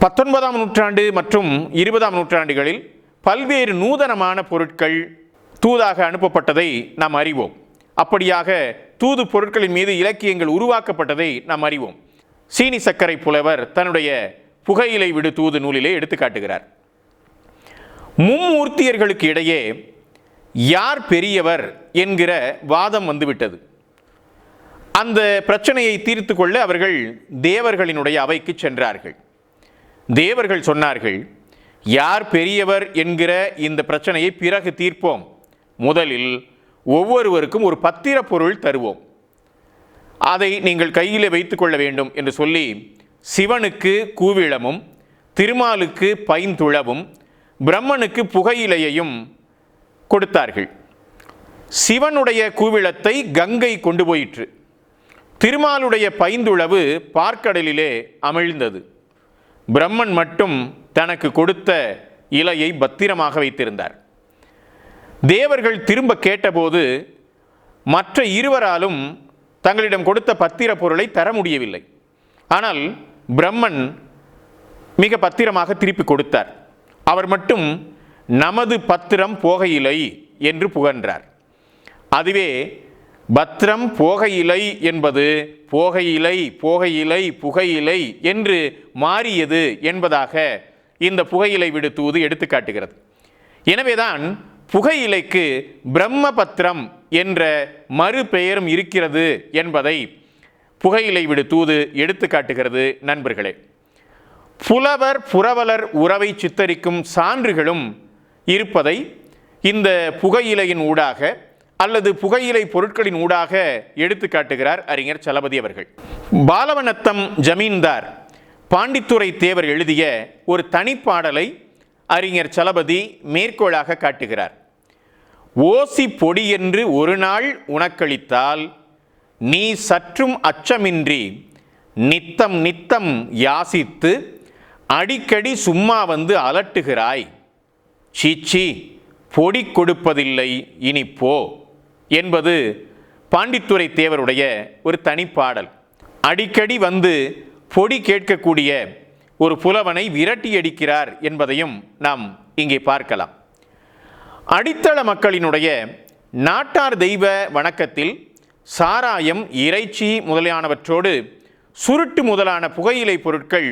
19ஆம் நூற்றாண்டு மற்றும் 20ஆம் நூற்றாண்டுகளில் பல்வேறு நூதனமான பொருட்கள் தூதாக அனுப்பப்பட்டதை நாம் அறிவோம். அப்படியாக தூது பொருட்களின் மீது இலக்கியங்கள் உருவாக்கப்பட்டதை நாம் அறிவோம். சீனி சர்க்கரை புலவர் தன்னுடைய புகையிலை விடு தூது நூலிலே எடுத்து காட்டுகிறார். மும்மூர்த்தியர்களுக்கு இடையே யார் பெரியவர் என்கிற வாதம் வந்துவிட்டது. அந்த பிரச்சனையை தீர்த்து கொள்ள அவர்கள் தேவர்களினுடைய அவைக்கு சென்றார்கள். தேவர்கள் சொன்னார்கள், யார் பெரியவர் என்கிற இந்த பிரச்சனையை பிறகு தீர்ப்போம், முதலில் ஒவ்வொருவருக்கும் ஒரு பத்திர பொருள் தருவோம், அதை நீங்கள் கையிலே வைத்துக் கொள்ள வேண்டும் என்று சொல்லி சிவனுக்கு கூவிளமும், திருமாலுக்கு பைந்துளவும், பிரம்மனுக்கு புகையிலையையும் கொடுத்தார்கள். சிவனுடைய கூவிளத்தை கங்கை கொண்டு போயிற்று. திருமாலுடைய பைந்துளவு பார்க்கடலிலே அமிழ்ந்தது. பிரம்மன் மட்டும் தனக்கு கொடுத்த இலையை பத்திரமாக வைத்திருந்தார். தேவர்கள் திரும்ப கேட்டபோது மற்ற இருவராலும் தங்களிடம் கொடுத்த பத்திர பொருளை தர முடியவில்லை. ஆனால் பிரம்மன் மிக பத்திரமாக திருப்பி கொடுத்தார். அவர் மட்டும் நமது பத்திரம் போகையிலை என்று புகன்றார். அதுவே பத்திரம் போகையிலை என்பது போகையிலை போகையிலை புகையிலை என்று மாறியது என்பதாக இந்த புகையிலை விடு தூது எடுத்து காட்டுகிறது. எனவேதான் புகையிலைக்கு பிரம்மபத்திரம் என்ற மறுபெயரும் இருக்கிறது என்பதை புகையிலை விடு தூது எடுத்து காட்டுகிறது. நண்பர்களே, புலவர் புரவலர் உறவை சித்தரிக்கும் சான்றுகளும் இருப்பதை இந்த புகையிலையின் ஊடாக அல்லது புகையிலை பொருட்களின் ஊடாக எடுத்து காட்டுகிறார் அறிஞர் சலபதி அவர்கள். பாலவனத்தம் ஜமீன்தார் பாண்டித்துரை தேவர் எழுதிய ஒரு தனிப்பாடலை அறிஞர் சலபதி மேற்கோளாக காட்டுகிறார். ஓசி பொடி என்று ஒரு நாள் உனக்களித்தால் நீ சற்றும் அச்சமின்றி நித்தம் நித்தம் யாசித்து அடிக்கடி சும்மா வந்து அலட்டுகிறாய். சீச்சி, பொடி கொடுப்பதில்லை இனி போ என்பது பாண்டித்துரை தேவருடைய ஒரு தனிப்பாடல். அடிக்கடி வந்து பொடி கேட்கக்கூடிய ஒரு புலவனை விரட்டியடிக்கிறார் என்பதையும் நாம் இங்கே பார்க்கலாம். அடித்தள மக்களினுடைய நாட்டார் தெய்வ வணக்கத்தில் சாராயம், இறைச்சி முதலியானவற்றோடு சுருட்டு முதலான புகையிலை பொருட்கள்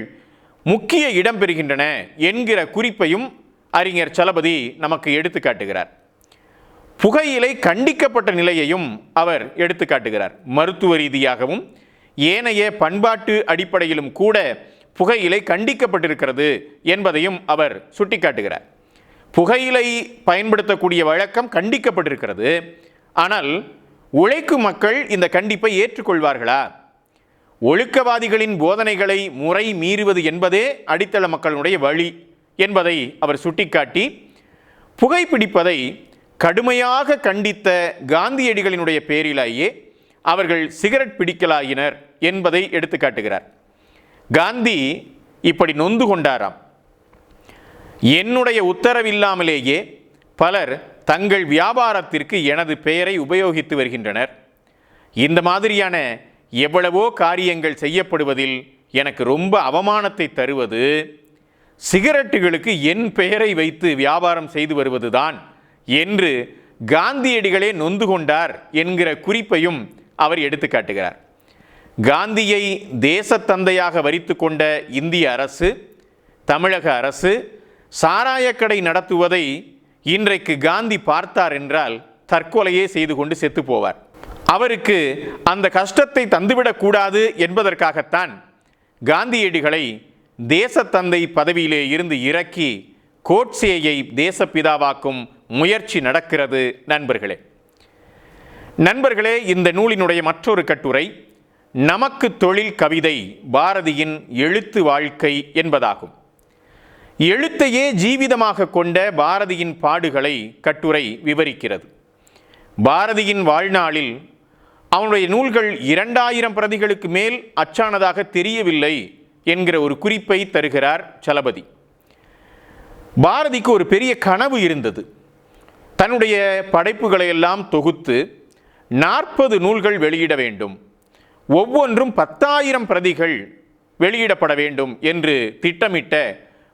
முக்கிய இடம் பெறுகின்றன என்கிற குறிப்பையும் அறிஞர் சலபதி நமக்கு எடுத்து காட்டுகிறார். புகையிலை கண்டிக்கப்பட்ட நிலையையும் அவர் எடுத்து காட்டுகிறார். மருத்துவ ரீதியாகவும் ஏனைய பண்பாட்டு அடிப்படையிலும் கூட புகையிலை கண்டிக்கப்பட்டிருக்கிறது என்பதையும் அவர் சுட்டிக்காட்டுகிறார். புகையிலை பயன்படுத்தக்கூடிய வழக்கம் கண்டிக்கப்பட்டிருக்கிறது. ஆனால் உழைக்கும் மக்கள் இந்த கண்டிப்பை ஏற்றுக்கொள்வார்களா? ஒழுக்கவாதிகளின் போதனைகளை முறை மீறுவது என்பதே அடித்தள மக்களுடைய வழி என்பதை அவர் சுட்டிக்காட்டி புகைப்பிடிப்பதை கடுமையாக கண்டித்த காந்தியடிகளினுடைய பேரிலேயே அவர்கள் சிகரெட் பிடிக்கலாயினர் என்பதை எடுத்து காட்டுகிறார். காந்தி இப்படி நொந்து கொண்டாராம். என்னுடைய உத்தரவில்லாமலேயே பலர் தங்கள் வியாபாரத்திற்கு எனது பெயரை உபயோகித்து வருகின்றனர். இந்த மாதிரியான எவ்வளவோ காரியங்கள் செய்யப்படுவதில் எனக்கு ரொம்ப அவமானத்தை தருவது சிகரெட்டுகளுக்கு என் பெயரை வைத்து வியாபாரம் செய்து வருவதுதான் என்று காந்தியடிகளே நொந்து கொண்டார் என்கிற குறிப்பையும் அவர் எடுத்து காட்டுகிறார். காந்தியை தேசத்தந்தையாக வரித்து கொண்ட இந்திய அரசு, தமிழக அரசு சாராயக்கடை நடத்துவதை இன்றைக்கு காந்தி பார்த்தார் என்றால் தற்கொலையே செய்து கொண்டு செத்து போவார். அவருக்கு அந்த கஷ்டத்தை தந்துவிடக்கூடாது என்பதற்காகத்தான் காந்தியடிகளை தேசத்தந்தை பதவியிலே இருந்து இறக்கி கோட்சேயை தேசப்பிதாவாக்கும் முயற்சி நடக்கிறது. நண்பர்களே, இந்த நூலினுடைய மற்றொரு கட்டுரை நமக்கு தொழில் கவிதை பாரதியின் எழுத்து வாழ்க்கை என்பதாகும். எழுத்தையே ஜீவிதமாக கொண்ட பாரதியின் பாடுகளை கட்டுரை விவரிக்கிறது. பாரதியின் வாழ்நாளில் அவனுடைய நூல்கள் 2000 பிரதிகளுக்கு மேல் அச்சானதாக தெரியவில்லை என்கிற ஒரு குறிப்பை தருகிறார் சலபதி. பாரதிக்கு ஒரு பெரிய கனவு இருந்தது. தன்னுடைய படைப்புகளை எல்லாம் தொகுத்து 40 நூல்கள் வெளியிட வேண்டும், ஒவ்வொன்றும் 10,000 பிரதிகள் வெளியிடப்பட வேண்டும் என்று திட்டமிட்ட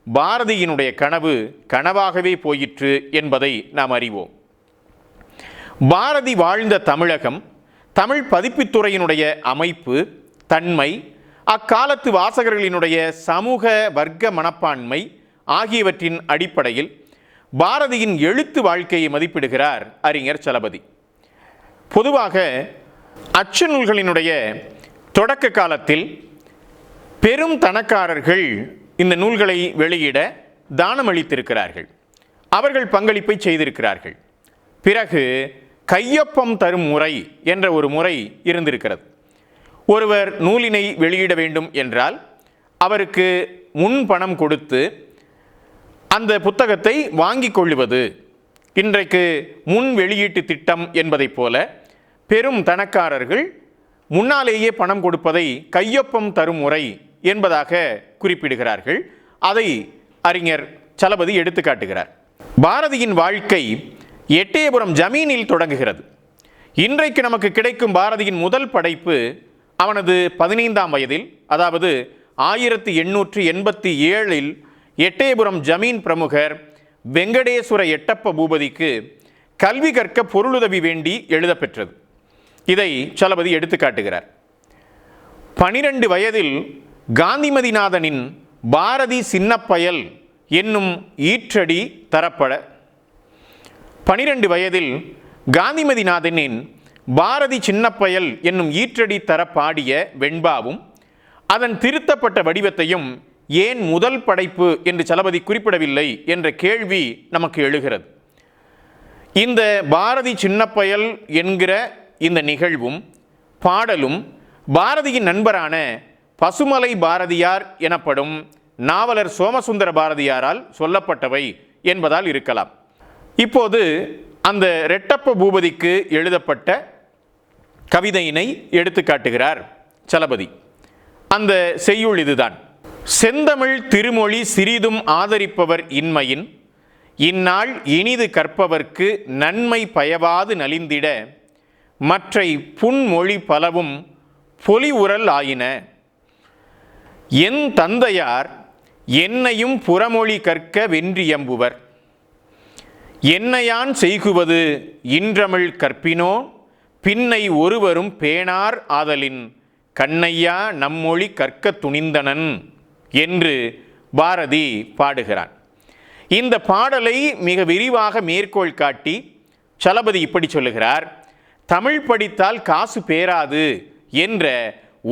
பாரதியினுடைய கனவு கனவாகவே போயிற்று என்பதை நாம் அறிவோம். பாரதி வாழ்ந்த தமிழகம், தமிழ் பதிப்புத்துறையினுடைய அமைப்பு, தன்மை, அக்காலத்து வாசகர்களினுடைய சமூக வர்க்க மனப்பான்மை ஆகியவற்றின் அடிப்படையில் பாரதியின் எழுத்து வாழ்க்கையை மதிப்பிடுகிறார் அறிஞர் சலபதி. பொதுவாக அச்சு நூல்களினுடைய தொடக்க காலத்தில் பெரும் தனக்காரர்கள் இந்த நூல்களை வெளியிட தானமளித்திருக்கிறார்கள். அவர்கள் பங்களிப்பை செய்திருக்கிறார்கள். பிறகு கையொப்பம் தரும் முறை என்ற ஒரு முறை இருந்திருக்கிறது. ஒருவர் நூலினை வெளியிட வேண்டும் என்றால் அவருக்கு முன் பணம் கொடுத்து அந்த புத்தகத்தை வாங்கி கொள்ளுவது. இன்றைக்கு முன் வெளியீட்டு திட்டம் என்பதைப் போல பெரும் தனக்காரர்கள் முன்னாலேயே பணம் கொடுப்பதை கையொப்பம் தரும் முறை என்பதாக குறிப்பிடுகிறார்கள். அதை அறிஞர் சலபதி எடுத்து காட்டுகிறார். பாரதியின் வாழ்க்கை எட்டயபுரம் ஜமீனில் தொடங்குகிறது. இன்றைக்கு நமக்கு கிடைக்கும் பாரதியின் முதல் படைப்பு அவனது 15ஆம் வயதில், அதாவது 1887 எட்டயபுரம் ஜமீன் பிரமுகர் வெங்கடேஸ்வர எட்டப்ப பூபதிக்கு கல்வி கற்க பொருளுதவி வேண்டி எழுதப்பெற்றது. இதை சலபதி எடுத்து காட்டுகிறார். 12 வயதில் காந்திமதிநாதனின் பாரதி சின்னப்பயல் என்னும் ஈற்றடி தரப்பட, 12 வயதில் காந்திமதிநாதனின் பாரதி சின்னப்பயல் என்னும் ஈற்றடி தர பாடிய வெண்பாவும் அதன் திருத்தப்பட்ட வடிவத்தையும் ஏன் முதல் படைப்பு என்று சலபதி குறிப்பிடவில்லை என்ற கேள்வி நமக்கு எழுகிறது. இந்த பாரதி சின்னப்பயல் என்கிற இந்த நிகழ்வும் பாடலும் பாரதியின் நண்பரான பசுமலை பாரதியார் எனப்படும் நாவலர் சோமசுந்தர பாரதியாரால் சொல்லப்பட்டவை என்பதால் இருக்கலாம். இப்போது அந்த ரெட்டப்ப பூபதிக்கு எழுதப்பட்ட கவிதையினை எடுத்து காட்டுகிறார் சலபதி. அந்த செய்யுள் இதுதான்: செந்தமிழ் திருமொழி சிறிதும் ஆதரிப்பவர் இன்மையின், இந்நாள் இனிது கற்பவர்க்கு நன்மை பயவாது நலிந்திட, மற்றை புன்மொழி பலவும் பொலி உரல் ஆயின. என் தந்தையார் என்னையும் புறமொழி கற்க வென்றியம்புவர், என்னையான் செய்குவது இன்றமிழ் கற்பினோ பின்னை ஒருவரும் பேணார் ஆதலின், கண்ணையா நம்மொழி கற்க துணிந்தனன் என்று பாரதி பாடுகிறான். இந்த பாடலை மிக விரிவாக மேற்கோள் காட்டி சலபதி இப்படி சொல்லுகிறார்: தமிழ் படித்தால் காசு பேராது என்ற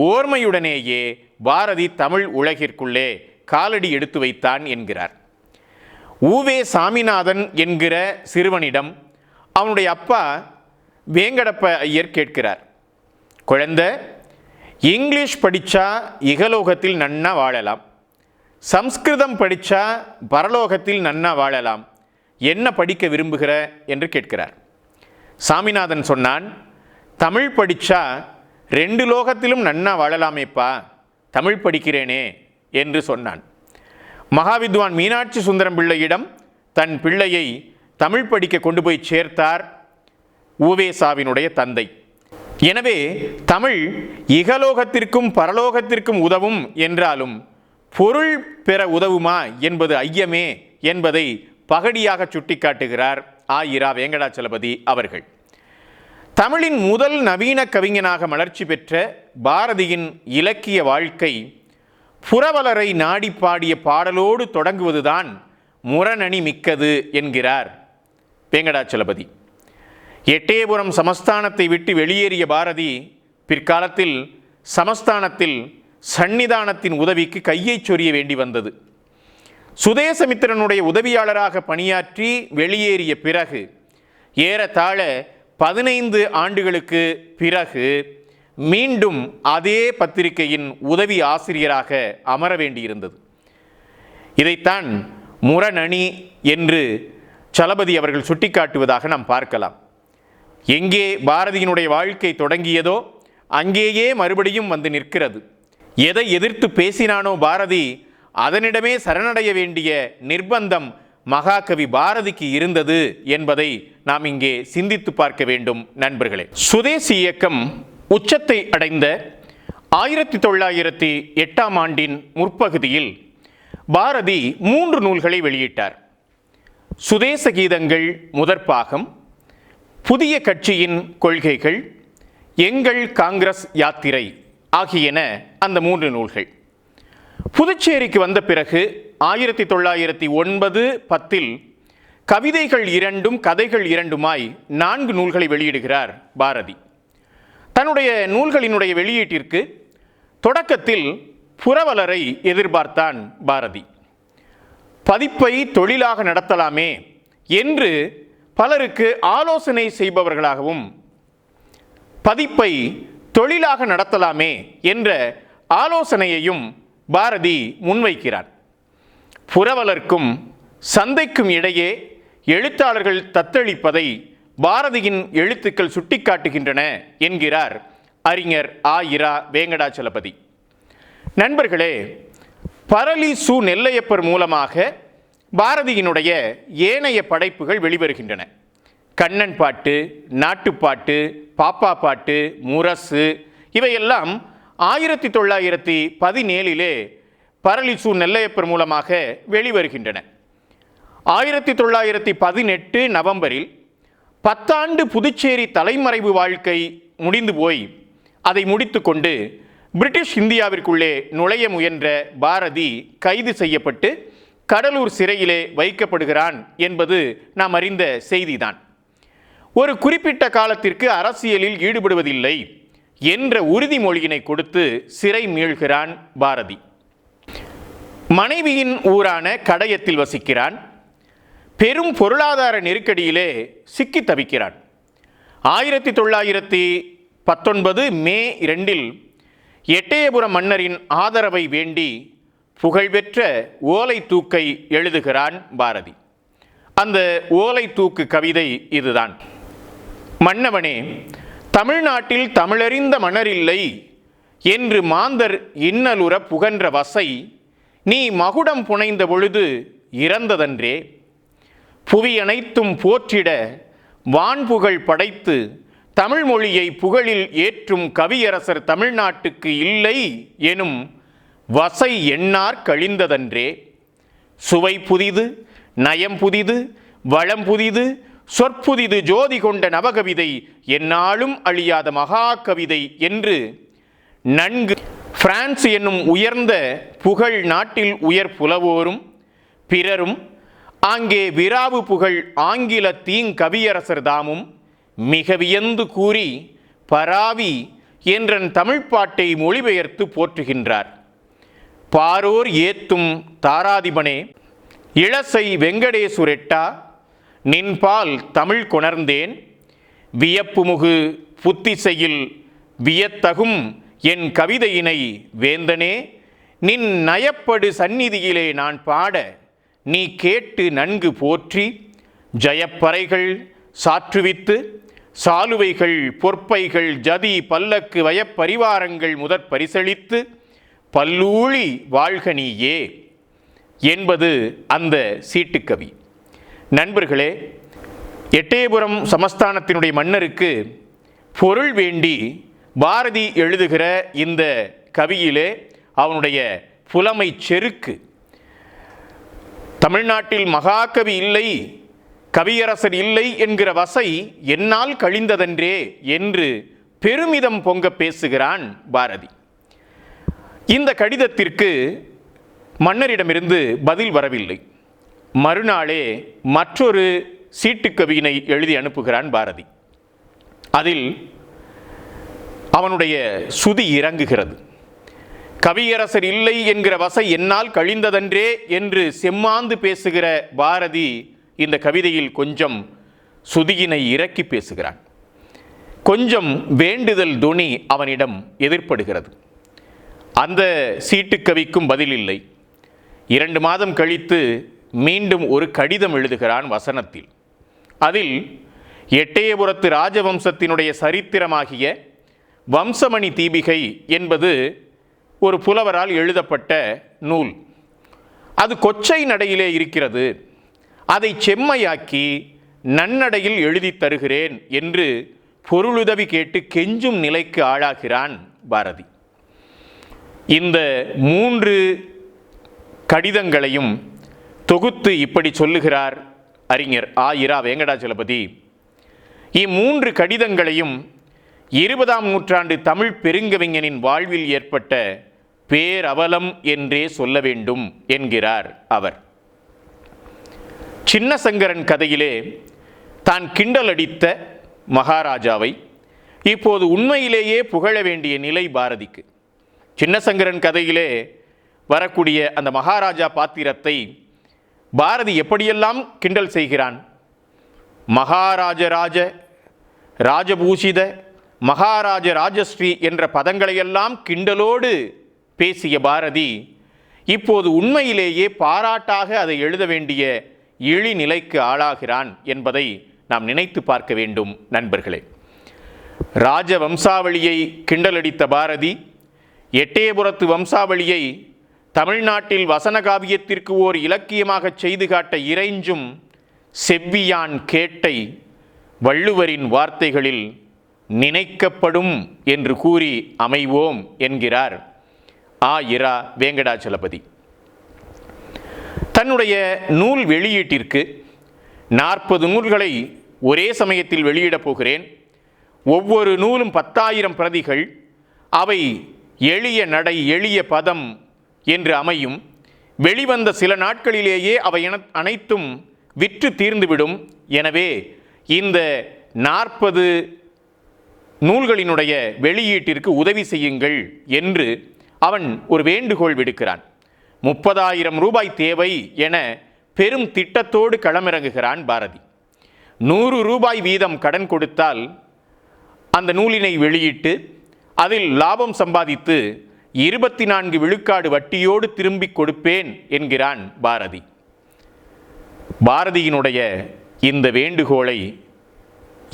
ஓர்மையுடனேயே பாரதி தமிழ் உலகிற்குள்ளே காலடி எடுத்து வைத்தான் என்கிறார். ஊவே சாமிநாதன் என்கிற சிறுவனிடம் அவனுடைய அப்பா வேங்கடப்ப ஐயர் கேட்கிறார்: குழந்தை, இங்கிலீஷ் படித்தா இகலோகத்தில் நன்னா வாழலாம், சம்ஸ்கிருதம் படித்தா பரலோகத்தில் நன்னா வாழலாம், என்ன படிக்க விரும்புகிற என்று கேட்கிறார். சாமிநாதன் சொன்னான்: தமிழ் படித்தா 2 லோகத்திலும் நன்னா வாழலாமேப்பா, தமிழ் படிக்கிறேனே என்று சொன்னான். மகாவித்வான் மீனாட்சி சுந்தரம் பிள்ளையிடம் தன் பிள்ளையை தமிழ் படிக்க கொண்டு போய் சேர்த்தார் ஊவேசாவினுடைய தந்தை. எனவே தமிழ் இகலோகத்திற்கும் பரலோகத்திற்கும் உதவும் என்றாலும் பொருள் பெற உதவுமா என்பது ஐயமே என்பதை பகடியாக சுட்டிக்காட்டுகிறார் ஆயிரா வெங்கடாச்சலபதி அவர்கள். தமிழின் முதல் நவீன கவிஞனாக மலர்ச்சி பெற்ற பாரதியின் இலக்கிய வாழ்க்கை புரவலரை நாடி பாடிய பாடலோடு தொடங்குவதுதான் முரணணி மிக்கது என்கிறார் வெங்கடாச்சலபதி. எட்டயபுரம் சமஸ்தானத்தை விட்டு வெளியேறிய பாரதி பிற்காலத்தில் சமஸ்தானத்தில் சன்னிதானத்தின் உதவிக்கு கையை சொரிய வேண்டி வந்தது. சுதேசமித்திரனுடைய உதவியாளராக பணியாற்றி வெளியேறிய பிறகு ஏறத்தாழ 15 ஆண்டுகளுக்கு பிறகு மீண்டும் அதே பத்திரிகையின் உதவி ஆசிரியராக அமர வேண்டியிருந்தது. இதைத்தான் முரணணி என்று சலபதி அவர்கள் சுட்டிக்காட்டுவதாக நாம் பார்க்கலாம். எங்கே பாரதியினுடைய வாழ்க்கை தொடங்கியதோ அங்கேயே மறுபடியும் வந்து நிற்கிறது. எதை எதிர்த்து பேசினானோ பாரதி, அதனிடமே சரணடைய வேண்டிய நிர்பந்தம் மகாகவி பாரதிக்கு இருந்தது என்பதை நாம் இங்கே சிந்தித்து பார்க்க வேண்டும் நண்பர்களே. சுதேசி இயக்கம் உச்சத்தை அடைந்த 1908ஆம் ஆண்டின் முற்பகுதியில் பாரதி 3 நூல்களை வெளியிட்டார். சுதேச கீதங்கள் முதற்பாகம், புதிய கட்சியின் கொள்கைகள், எங்கள் காங்கிரஸ் யாத்திரை ஆகியன அந்த 3 நூல்கள். புதுச்சேரிக்கு வந்த பிறகு 1909-10 கவிதைகள் 2 கதைகள் 2 4 நூல்களை வெளியிடுகிறார் பாரதி. தன்னுடைய நூல்களினுடைய வெளியீட்டிற்கு தொடக்கத்தில் புரவலரை எதிர்பார்த்தான் பாரதி. பதிப்பை தொழிலாக நடத்தலாமே என்று பலருக்கு ஆலோசனை செய்பவர்களாகவும், பதிப்பை தொழிலாக நடத்தலாமே என்ற ஆலோசனையையும் பாரதி முன்வைக்கிறார். புரவலர்க்கும் சந்தைக்கும் இடையே எழுத்தாளர்கள் தத்தளிப்பதை பாரதியின் எழுத்துக்கள் சுட்டிக்காட்டுகின்றன என்கிறார் அறிஞர் இரா வேங்கடாச்சலபதி. நண்பர்களே, பரளி சு நெல்லையப்பர் மூலமாக பாரதியினுடைய ஏனைய படைப்புகள் வெளிவருகின்றன. கண்ணன் பாட்டு, நாட்டுப்பாட்டு, பாப்பா பாட்டு, முரசு இவையெல்லாம் 1917 பரளி சு நெல்லையப்பர் மூலமாக வெளிவருகின்றன. 1918 நவம்பரில் 10 ஆண்டு புதுச்சேரி தலைமறைவு வாழ்க்கை முடிந்து போய் அதை முடித்து கொண்டு பிரிட்டிஷ் இந்தியாவிற்குள்ளே நுழைய முயன்ற பாரதி கைது செய்யப்பட்டு கடலூர் சிறையிலே வைக்கப்படுகிறான் என்பது நாம் அறிந்த செய்திதான். ஒரு குறிப்பிட்ட காலத்திற்கு அரசியலில் ஈடுபடுவதில்லை என்ற உறுதிமொழியினை கொடுத்து சிறை மீள்கிறான் பாரதி. மனைவியின் ஊரான கடையத்தில் வசிக்கிறான். பெரும் பொருளாதார நெருக்கடியிலே சிக்கி தவிக்கிறான். 1919 மே 2 எட்டயபுரம் மன்னரின் ஆதரவை வேண்டி புகழ்பெற்ற ஓலை தூக்கை எழுதுகிறான் பாரதி. அந்த ஓலை தூக்கு கவிதை இதுதான்: மன்னவனே, தமிழ்நாட்டில் தமிழறிந்த மன்னரில்லை என்று மாந்தர் இன்னலுற புகன்ற வசை நீ மகுடம் புனைந்த பொழுது இறந்ததன்றே. புவி அனைத்தும் போற்றிட வான்புகழ் படைத்து தமிழ் மொழியை புகழில் ஏற்றும் கவியரசர் தமிழ்நாட்டுக்கு இல்லை எனும் வசை எண்ணார் கழிந்ததன்றே. சுவை புதிது, நயம் புதிது, வளம் புதிது, சொற்புதிது ஜோதி கொண்ட நவகவிதை எந்நாளும் அழியாத மகாகவிதை என்று நன்கு பிரான்ஸ் என்னும் உயர்ந்த புகழ் நாட்டில் உயர் புலவோரும் பிறரும் ஆங்கே விராவு புகழ் ஆங்கில தீங்கவியரசர் தாமும் மிக வியந்து கூறி பராவி என்றன் தமிழ் பாட்டை மொழிபெயர்த்து போற்றுகின்றார். பாரோர் ஏத்தும் தாராதிபனே, இளசை வெங்கடேசுரெட்டா, நின்பால் தமிழ் கொணர்ந்தேன், வியப்புமுகு புத்திசையில் வியத்தகும் என் கவிதையினை வேந்தனே, நின் நயப்படு சந்நிதியிலே நான் பாட நீ கேட்டு நன்கு போற்றி, ஜயப்பறைகள் சாற்றுவித்து சாலுவைகள் பொற்பைகள் ஜதி பல்லக்கு வயப்பரிவாரங்கள் முதற் பரிசளித்து பல்லூழி வாழ்க நீயே என்பது அந்த சீட்டுக்கவி. நண்பர்களே, எட்டயபுரம் சமஸ்தானத்தினுடைய மன்னருக்கு பொருள் வேண்டி பாரதி எழுதுகிற இந்த கவியிலே அவனுடைய புலமை செருக்கு. தமிழ்நாட்டில் மகாகவி இல்லை, கவியரசர் இல்லை என்கிற வசை என்னால் கழிந்ததன்றே என்று பெருமிதம் பொங்க பேசுகிறான் பாரதி. இந்த கடிதத்திற்கு மன்னரிடமிருந்து பதில் வரவில்லை. மறுநாளே மற்றொரு சீட்டுக்கவியினை எழுதி அனுப்புகிறான் பாரதி. அதில் அவனுடைய சுதி இறங்குகிறது. கவியரசர் இல்லை என்கிற வசை என்னால் கழிந்ததன்றே என்று செம்மாந்து பேசுகிற பாரதி இந்த கவிதையில் கொஞ்சம் சுதியினை இறக்கி பேசுகிறான். கொஞ்சம் வேண்டுதல் துணி அவனிடம் எதிர்ப்படுகிறது. அந்த சீட்டுக்கவிக்கும் பதில் இல்லை. 2 மாதம் கழித்து மீண்டும் ஒரு கடிதம் எழுதுகிறான் வசனத்தில். அதில் எட்டயபுரத்து ராஜவம்சத்தினுடைய சரித்திரமாகிய வம்சமணி தீபிகை என்பது ஒரு புலவரால் எழுதப்பட்ட நூல். அது கொச்சை நடையிலே இருக்கிறது, அதை செம்மையாக்கி நன்னடையில் எழுதி தருகிறேன் என்று பொருளுதவி கேட்டு கெஞ்சும் நிலைக்கு ஆளாகிறான் பாரதி. இந்த 3 கடிதங்களையும் தொகுத்து இப்படி சொல்லுகிறார் அறிஞர் இரா வேங்கடாச்சலபதி. இ3 கடிதங்களையும் 20ஆம் நூற்றாண்டு தமிழ் பெருங்கவிஞனின் வாழ்வில் ஏற்பட்ட பேரவலம் என்றே சொல்ல வேண்டும் என்கிறார் அவர். சின்னசங்கரன் கதையிலே தான் கிண்டலடித்த மகாராஜாவை இப்போது உண்மையிலேயே புகழ வேண்டிய நிலை பாரதிக்கு. சின்னசங்கரன் கதையிலே வரக்கூடிய அந்த மகாராஜா பாத்திரத்தை பாரதி எப்படியெல்லாம் கிண்டல் செய்கிறான். மகாராஜராஜ, ராஜபூஷித, மகாராஜ ராஜஸ்ரீ என்ற பதங்களையெல்லாம் கிண்டலோடு பேசிய பாரதி இப்போது உண்மையிலேயே பாராட்டாக அதை எழுத வேண்டிய இழிநிலைக்கு ஆளாகிறான் என்பதை நாம் நினைத்து பார்க்க வேண்டும் நண்பர்களே. ராஜ வம்சாவளியை கிண்டலடித்த பாரதி எட்டயபுரத்து வம்சாவளியை தமிழ்நாட்டில் வசன காவியத்திற்கு ஓர் இலக்கியமாக செய்து காட்ட இறைஞ்சும் செவ்வியான் கேட்டை வள்ளுவரின் வார்த்தைகளில் நினைக்கப்படும் என்று கூறி அமைவோம் என்கிறார் இரா வேங்கடாச்சலபதி. தன்னுடைய நூல் வெளியீட்டிற்கு 40 நூல்களை ஒரே சமயத்தில் வெளியிடப் போகிறேன். ஒவ்வொரு நூலும் 10,000 பிரதிகள். அவை எளிய நடை எளிய பதம் என்று அமையும். வெளிவந்த சில நாட்களிலேயே அவை அனைத்தும் விற்று தீர்ந்துவிடும். எனவே இந்த 40 நூல்களினுடைய வெளியீட்டிற்கு உதவி செய்யுங்கள் என்று அவன் ஒரு வேண்டுகோள் விடுக்கிறான். 30,000 ரூபாய் தேவை என பெரும் திட்டத்தோடு களமிறங்குகிறான் பாரதி. 100 ரூபாய் வீதம் கடன் கொடுத்தால் அந்த நூலினை வெளியிட்டு அதில் லாபம் சம்பாதித்து 24 விழுக்காடு வட்டியோடு திரும்பி கொடுப்பேன் என்கிறான் பாரதி. பாரதியினுடைய இந்த வேண்டுகோளை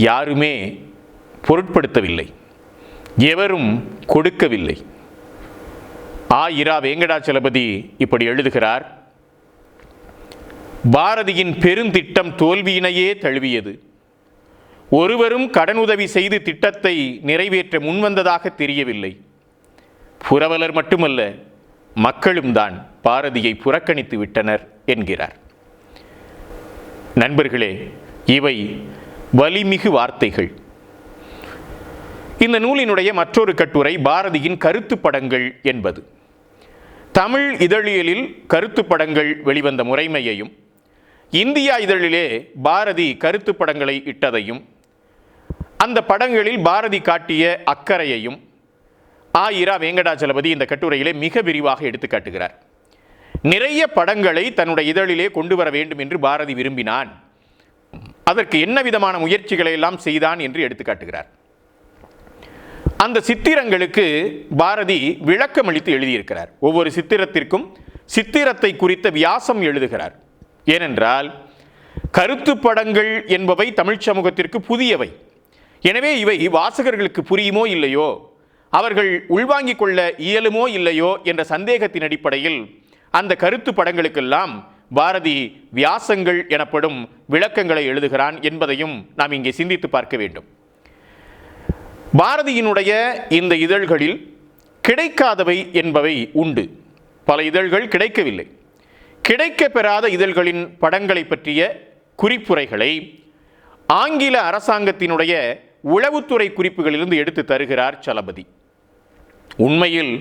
யாருமே பொருட்படுத்தவில்லை, எவரும் கொடுக்கவில்லை. இரா வேங்கடாச்சலபதி இப்படி எழுதுகிறார்: பாரதியின் பெருந்திட்டம் தோல்வியினையே தழுவியது. ஒருவரும் கடனுதவி செய்து திட்டத்தை நிறைவேற்ற முன்வந்ததாக தெரியவில்லை. புரவலர் மட்டுமல்ல, மக்களும் தான் பாரதியை புறக்கணித்து விட்டனர் என்கிறார். நண்பர்களே, இவை வலிமிகு வார்த்தைகள். இந்த நூலினுடைய மற்றொரு கட்டுரை பாரதியின் கருத்து படங்கள் என்பது. தமிழ் இதழியலில் கருத்து படங்கள் வெளிவந்த முறைமையையும், இந்தியா இதழிலே பாரதி கருத்து படங்களை இட்டதையும், அந்த படங்களில் பாரதி காட்டிய அக்கறையையும் இரா வேங்கடாச்சலபதி இந்த கட்டுரையிலே மிக விரிவாக எடுத்து காட்டுகிறார். நிறைய படங்களை தன்னுடைய இதழிலே கொண்டு வர வேண்டும் என்று பாரதி விரும்பினான். அதற்கு என்ன விதமான முயற்சிகளை எல்லாம் செய்தான் என்று எடுத்து காட்டுகிறார். அந்த சித்திரங்களுக்கு பாரதி விளக்கம் அளித்து எழுதியிருக்கிறார். ஒவ்வொரு சித்திரத்திற்கும் சித்திரத்தை குறித்த வியாசம் எழுதுகிறார். ஏனென்றால் கருத்து படங்கள் என்பவை தமிழ் சமூகத்திற்கு புதியவை. எனவே இவை வாசகர்களுக்கு புரியுமோ இல்லையோ, அவர்கள் உள்வாங்கிக் கொள்ள இயலுமோ இல்லையோ என்ற சந்தேகத்தின் அடிப்படையில் அந்த கருத்து படங்களுக்கெல்லாம் பாரதி வியாசங்கள் எனப்படும் விளக்கங்களை எழுதுகிறான் என்பதையும் நாம் இங்கே சிந்தித்து பார்க்க வேண்டும். பாரதியினுடைய இந்த இதழ்களில் கிடைக்காதவை என்பவை உண்டு. பல இதழ்கள் கிடைக்கவில்லை. கிடைக்க பெறாத இதழ்களின் படங்களை பற்றிய குறிப்புரைகளை ஆங்கில அரசாங்கத்தினுடைய உளவுத்துறை குறிப்புகளிலிருந்து எடுத்து தருகிறார் சலபதி. உண்மையில்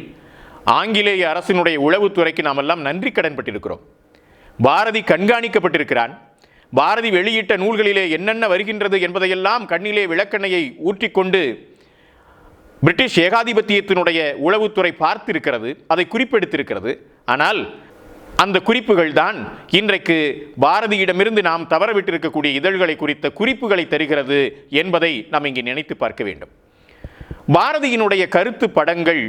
ஆங்கிலேய அரசினுடைய உளவுத்துறைக்கு நாம் எல்லாம் நன்றி கடன் பட்டிருக்கிறோம். பாரதி கண்காணிக்கப்பட்டிருக்கிறான். பாரதி வெளியிட்ட நூல்களிலே என்னென்ன வருகின்றது என்பதையெல்லாம் கண்ணிலே விளக்கெண்ணையை ஊற்றிக்கொண்டு பிரிட்டிஷ் ஏகாதிபத்தியத்தினுடைய உளவுத்துறை பார்த்திருக்கிறது, அதை குறிப்பெடுத்திருக்கிறது. ஆனால் அந்த குறிப்புகள் தான் இன்றைக்கு பாரதியிடமிருந்து நாம் தவறவிட்டிருக்கக்கூடிய இதழ்களை குறித்த குறிப்புகளை தருகிறது என்பதை நாம் இங்கே நினைத்து பார்க்க வேண்டும். பாரதியினுடைய கருத்து படங்கள்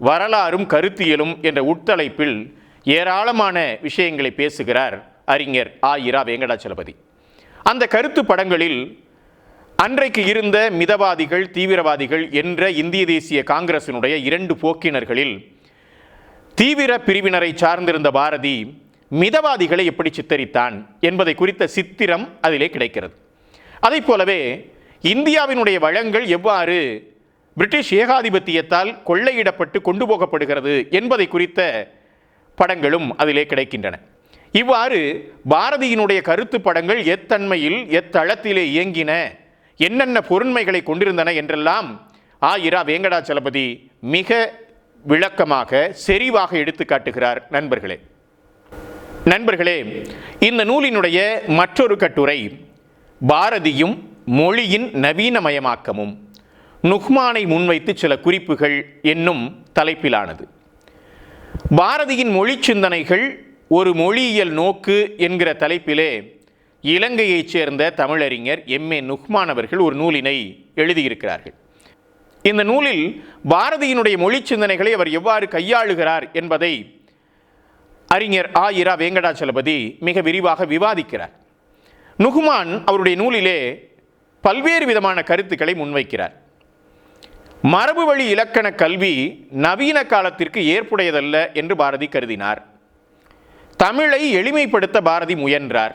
வரலாறும் கருத்தியலும் என்ற உட்தலைப்பில் ஏராளமான விஷயங்களை பேசுகிறார் அறிஞர் இரா வேங்கடாச்சலபதி. அந்த கருத்து படங்களில் அன்றைக்கு இருந்த மிதவாதிகள் தீவிரவாதிகள் என்ற இந்திய தேசிய காங்கிரசினுடைய 2 போக்கினர்களில் தீவிர பிரிவினரை சார்ந்திருந்த பாரதி மிதவாதிகளை எப்படி சித்தரித்தான் என்பதை குறித்த சித்திரம் அதிலே கிடைக்கிறது. அதை போலவே இந்தியாவினுடைய வளங்கள் எவ்வாறு பிரிட்டிஷ் ஏகாதிபத்தியத்தால் கொள்ளையிடப்பட்டு கொண்டு போகப்படுகிறது என்பதை குறித்த படங்களும் அதிலே கிடைக்கின்றன. இவ்வாறு பாரதியினுடைய கருத்து படங்கள் எத்தன்மையில் எத்தளத்திலே இயங்கின, என்னென்ன பொருண்மைகளை கொண்டிருந்தன என்றெல்லாம் இரா வேங்கடாச்சலபதி மிக விளக்கமாக செறிவாக எடுத்து காட்டுகிறார். நண்பர்களே, இந்த நூலினுடைய மற்றொரு கட்டுரை பாரதியும் மொழியின் நவீனமயமாக்கமும் நுஹ்மானை முன்வைத்து சில குறிப்புகள் என்னும் தலைப்பிலானது. பாரதியின் மொழி சிந்தனைகள் ஒரு மொழியியல் நோக்கு என்கிற தலைப்பிலே இலங்கையைச் சேர்ந்த தமிழறிஞர் எம்.ஏ. நுஹ்மான் அவர்கள் ஒரு நூலினை எழுதியிருக்கிறார்கள். இந்த நூலில் பாரதியினுடைய மொழி சிந்தனைகளை அவர் எவ்வாறு கையாளுகிறார் என்பதை அறிஞர் இரா வேங்கடாச்சலபதி மிக விரிவாக விவாதிக்கிறார். நுஹ்மான் அவருடைய நூலிலே பல்வேறு விதமான கருத்துக்களை முன்வைக்கிறார். மரபு வழி இலக்கண கல்வி நவீன காலத்திற்கு ஏற்புடையதல்ல என்று பாரதி கருதினார். தமிழை எளிமைப்படுத்த பாரதி முயன்றார்.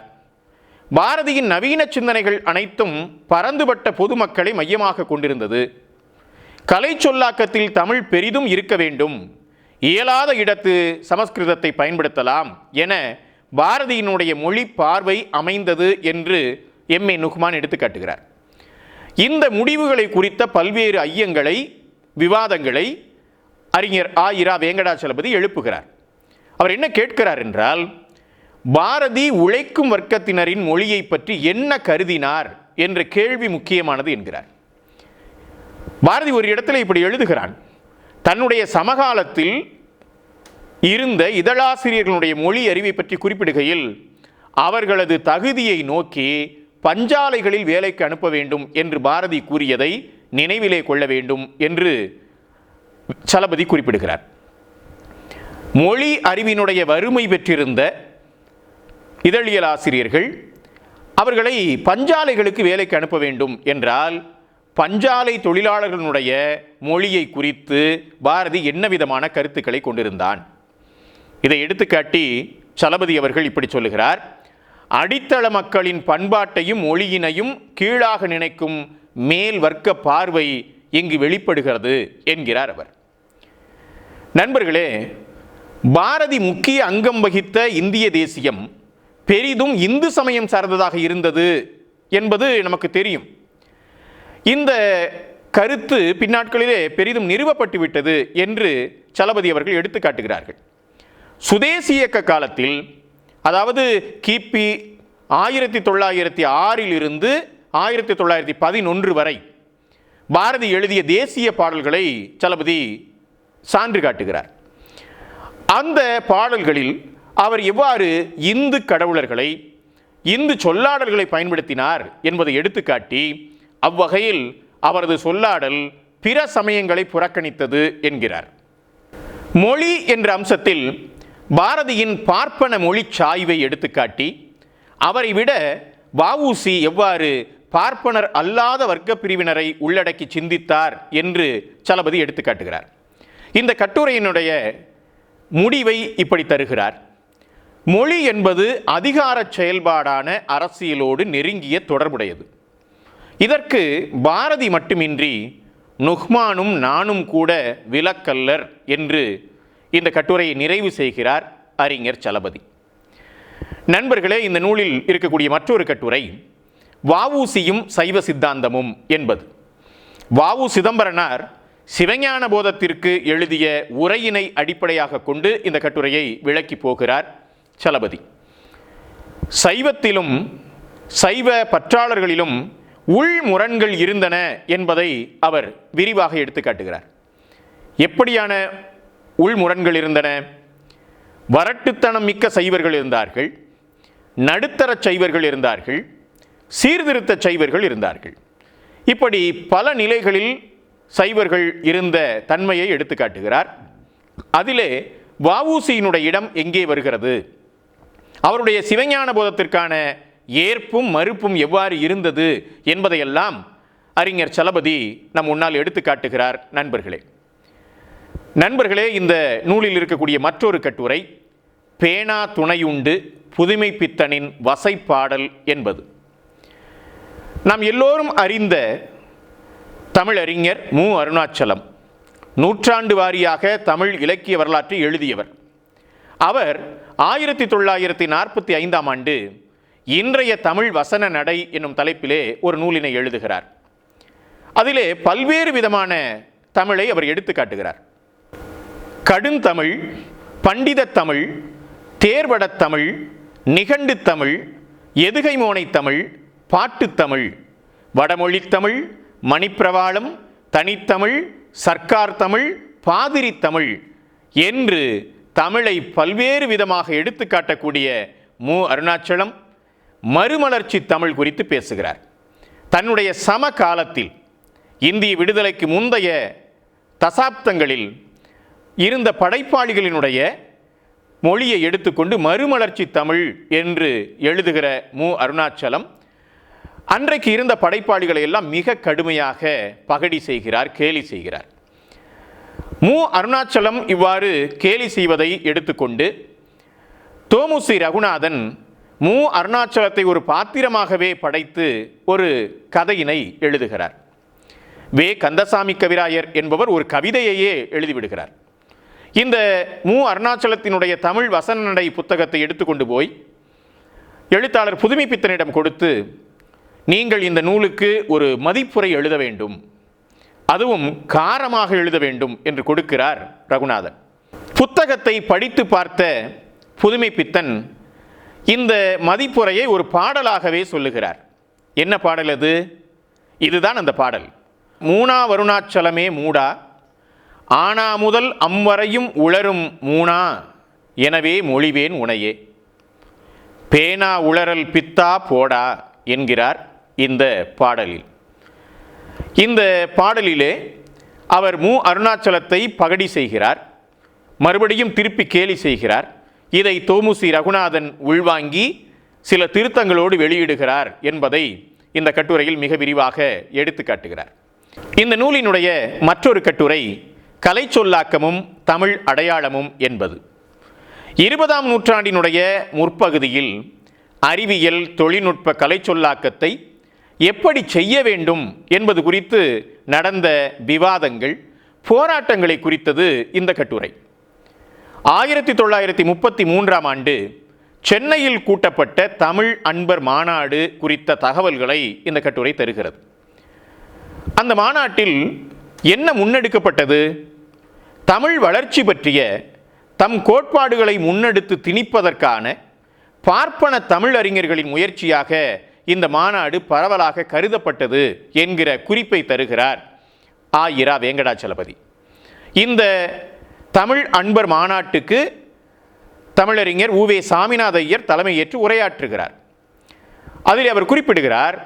பாரதியின் நவீன சிந்தனைகள் அனைத்தும் பரந்துபட்ட பொதுமக்களை மையமாக கொண்டிருந்தது. கலை சொல்லாக்கத்தில் தமிழ் பெரிதும் இருக்க வேண்டும், இயலாத இடத்து சமஸ்கிருதத்தை பயன்படுத்தலாம் என பாரதியினுடைய மொழி பார்வை அமைந்தது என்று எம்.ஏ. நுஹ்மான் எடுத்துக்காட்டுகிறார். இந்த முடிவுகளை குறித்த பல்வேறு ஐயங்களை, விவாதங்களை அறிஞர் இரா வெங்கடாச்சலபதி எழுப்புகிறார். அவர் என்ன கேட்கிறார் என்றால், பாரதி உழைக்கும் வர்க்கத்தினரின் மொழியை பற்றி என்ன கருதினார் என்ற கேள்வி முக்கியமானது என்கிறார். பாரதி ஒரு இடத்துல இப்படி எழுதுகிறான், தன்னுடைய சமகாலத்தில் இருந்த இதழாசிரியர்களுடைய மொழி அறிவை பற்றி குறிப்பிடுகையில் அவர்களது தகுதியை நோக்கி பஞ்சாலைகளில் வேலைக்கு அனுப்ப வேண்டும் என்று பாரதி கூறியதை நினைவிலே கொள்ள வேண்டும் என்று சலபதி குறிப்பிடுகிறார். மொழி அறிவினுடைய வறுமை பெற்றிருந்த இதழியல் ஆசிரியர்கள் அவர்களை பஞ்சாலைகளுக்கு வேலைக்கு அனுப்ப வேண்டும் என்றால் பஞ்சாலை தொழிலாளர்களுடைய மொழியை குறித்து பாரதி என்ன விதமான கருத்துக்களை கொண்டிருந்தான்? இதை எடுத்துக்காட்டி சலபதி அவர்கள் இப்படி சொல்லுகிறார், அடித்தள மக்களின் பண்பாட்டையும் மொழியினையும் கீழாக நினைக்கும் மேல் வர்க்க பார்வை இங்கு வெளிப்படுகிறது என்கிறார் அவர். நண்பர்களே, பாரதி முக்கிய அங்கம் வகித்த இந்திய தேசியம் பெரிதும் இந்து சமயம் சார்ந்ததாக இருந்தது என்பது நமக்கு தெரியும். இந்த கருத்து பின்னாட்களிலே பெரிதும் நிறுவப்பட்டு விட்டது என்று சலபதி அவர்கள் எடுத்து காட்டுகிறார்கள். சுதேசி இயக்க காலத்தில், அதாவது கிபி 1906 இருந்து 1911 வரை பாரதி எழுதிய தேசிய பாடல்களை சலபதி சான்று காட்டுகிறார். அந்த பாடல்களில் அவர் எவ்வாறு இந்து கடவுளர்களை, இந்து சொல்லாடல்களை பயன்படுத்தினார் என்பதை எடுத்துக்காட்டி அவ்வகையில் அவரது சொல்லாடல் பிற சமயங்களை புறக்கணித்தது என்கிறார். மொழி என்ற அம்சத்தில் பாரதியின் பார்ப்பன மொழி சாய்வை எடுத்துக்காட்டி அவரை விட வ.உ.சி. எவ்வாறு பார்ப்பனர் அல்லாத வர்க்க பிரிவினரை உள்ளடக்கி சிந்தித்தார் என்று சலபதி எடுத்துக்காட்டுகிறார். இந்த கட்டுரையினுடைய முடிவை இப்படி தருகிறார், மொழி என்பது அதிகார செயல்பாடான அரசியலோடு நெருங்கிய தொடர்புடையது. இதற்கு பாரதி மட்டுமின்றி நுஹ்மானும் நானும் கூட விலக்கல்லர் என்று இந்த கட்டுரையை நிறைவு செய்கிறார் அறிஞர் சலபதி. நண்பர்களே, இந்த நூலில் இருக்கக்கூடிய மற்றொரு கட்டுரை வ.உ.சி.யும் சைவ சித்தாந்தமும் என்பது. வ.உ. சிதம்பரனார் சிவஞான போதத்திற்கு எழுதிய உரையினை அடிப்படையாக கொண்டு இந்த கட்டுரையை விளக்கி போகிறார் சலபதி. சைவத்திலும் சைவ பற்றாளர்களிலும் உள் முரண்கள் இருந்தன என்பதை அவர் விரிவாக எடுத்து காட்டுகிறார். எப்படியான உள் முரண்கள் இருந்தன? வரட்டுத்தனம் மிக்க சைவர்கள் இருந்தார்கள், நடுத்தர சைவர்கள் இருந்தார்கள், சீர்திருத்த சைவர்கள் இருந்தார்கள். இப்படி பல நிலைகளில் சைவர்கள் இருந்த தன்மையை எடுத்து காட்டுகிறார். அதிலே வ.உ.சி.யினுடைய இடம் எங்கே வருகிறது? அவருடைய சிவஞான போதத்திற்கான ஏற்பும் மறுப்பும் எவ்வாறு இருந்தது என்பதையெல்லாம் அறிஞர் சலபதி நம் முன்னால் எடுத்து காட்டுகிறார். நண்பர்களே, இந்த நூலில் இருக்கக்கூடிய மற்றொரு கட்டுரை பேனா துணையுண்டு புதுமை பித்தனின் வசைப்பாடல் என்பது. நாம் எல்லோரும் அறிந்த தமிழறிஞர் மு. அருணாச்சலம் நூற்றாண்டு வாரியாக தமிழ் இலக்கிய வரலாற்றை எழுதியவர். அவர் 1945ஆம் ஆண்டு இன்றைய தமிழ் வசன நடை என்னும் தலைப்பிலே ஒரு நூலினை எழுதுகிறார். அதிலே பல்வேறு விதமான தமிழை அவர் எடுத்து காட்டுகிறார். கடுந்தமிழ், பண்டித தமிழ், தேர்வடத் தமிழ், நிகண்டு தமிழ், எதுகை மோனை தமிழ், பாட்டுத்தமிழ், வடமொழித் தமிழ், மணிப்பிரவாளம், தனித்தமிழ், சர்க்கார் தமிழ், பாதிரி தமிழ் என்று தமிழை பல்வேறு விதமாக எடுத்து காட்டக்கூடிய மு. அருணாச்சலம் மறுமலர்ச்சி தமிழ் குறித்து பேசுகிறார். தன்னுடைய சமகாலத்தில் இந்திய விடுதலைக்கு முந்தைய தசாப்தங்களில் இருந்த படைப்பாளிகளினுடைய மொழியை எடுத்துக்கொண்டு மறுமலர்ச்சி தமிழ் என்று எழுதுகிற மு. அருணாச்சலம் அன்றைக்கு இருந்த படைப்பாளிகளை எல்லாம் மிக கடுமையாக பகடி செய்கிறார், கேலி செய்கிறார். மு. அருணாச்சலம் இவ்வாறு கேலி செய்வதை எடுத்துக்கொண்டு தோமுசி ரகுநாதன் மு. அருணாச்சலத்தை ஒரு பாத்திரமாகவே படைத்து ஒரு கதையினை எழுதுகிறார். வே. கந்தசாமி கவிராயர் என்பவர் ஒரு கவிதையையே எழுதிவிடுகிறார். இந்த மு. அருணாச்சலத்தினுடைய தமிழ் வசன நடை புத்தகத்தை எடுத்துக்கொண்டு போய் எழுத்தாளர் புதுமைப்பித்தனிடம் கொடுத்து, நீங்கள் இந்த நூலுக்கு ஒரு மதிப்புரை எழுத வேண்டும், அதுவும் காரமாக எழுத வேண்டும் என்று கொடுக்கிறார் ரகுநாதன். புத்தகத்தை படித்து பார்த்த புதுமைப்பித்தன் இந்த மதிப்புரையை ஒரு பாடலாகவே சொல்லுகிறார். என்ன பாடல் அது? இதுதான் அந்த பாடல். மூணா வருணாச்சலமே மூடா, ஆனா முதல் அம்வரையும் உளரும் மூணா, எனவே மொழிவேன் உனையே, பேனா உளறல் பித்தா போடா என்கிறார் இந்த பாடலில். இந்த பாடலிலே அவர் மு. அருணாச்சலத்தை பகடி செய்கிறார், மறுபடியும் திருப்பி கேலி செய்கிறார். இதை தோமுசி ரகுநாதன் உள்வாங்கி சில திருத்தங்களோடு வெளியிடுகிறார் என்பதை இந்த கட்டுரையில் மிக விரிவாக எடுத்து காட்டுகிறார். இந்த நூலினுடைய மற்றொரு கட்டுரை கலை சொல்லாக்கமும் தமிழ் அடையாளமும் என்பது. 20ஆம் நூற்றாண்டினுடைய முற்பகுதியில் அறிவியல் தொழில்நுட்ப கலை சொல்லாக்கத்தை எப்படி செய்ய வேண்டும் என்பது குறித்து நடந்த விவாதங்கள், போராட்டங்களை குறித்தது இந்த கட்டுரை. 1933ஆம் ஆண்டு சென்னையில் கூட்டப்பட்ட தமிழ் அன்பர் மாநாடு குறித்த தகவல்களை இந்த கட்டுரை தருகிறது. அந்த மாநாட்டில் என்ன முன்னெடுக்கப்பட்டது? தமிழ் வளர்ச்சி பற்றிய தம் கோட்பாடுகளை முன்னெடுத்து திணிப்பதற்கான பார்ப்பன தமிழறிஞர்களின் முயற்சியாக இந்த மாநாடு பரவலாக கருதப்பட்டது என்கிற குறிப்பை தருகிறார் இரா வெங்கடாச்சலபதி. இந்த தமிழ் அன்பர் மாநாட்டுக்கு தமிழறிஞர் உவே சாமிநாத ஐயர் தலைமையேற்று உரையாற்றுகிறார். அதில் அவர் குறிப்பிடுகிறார்,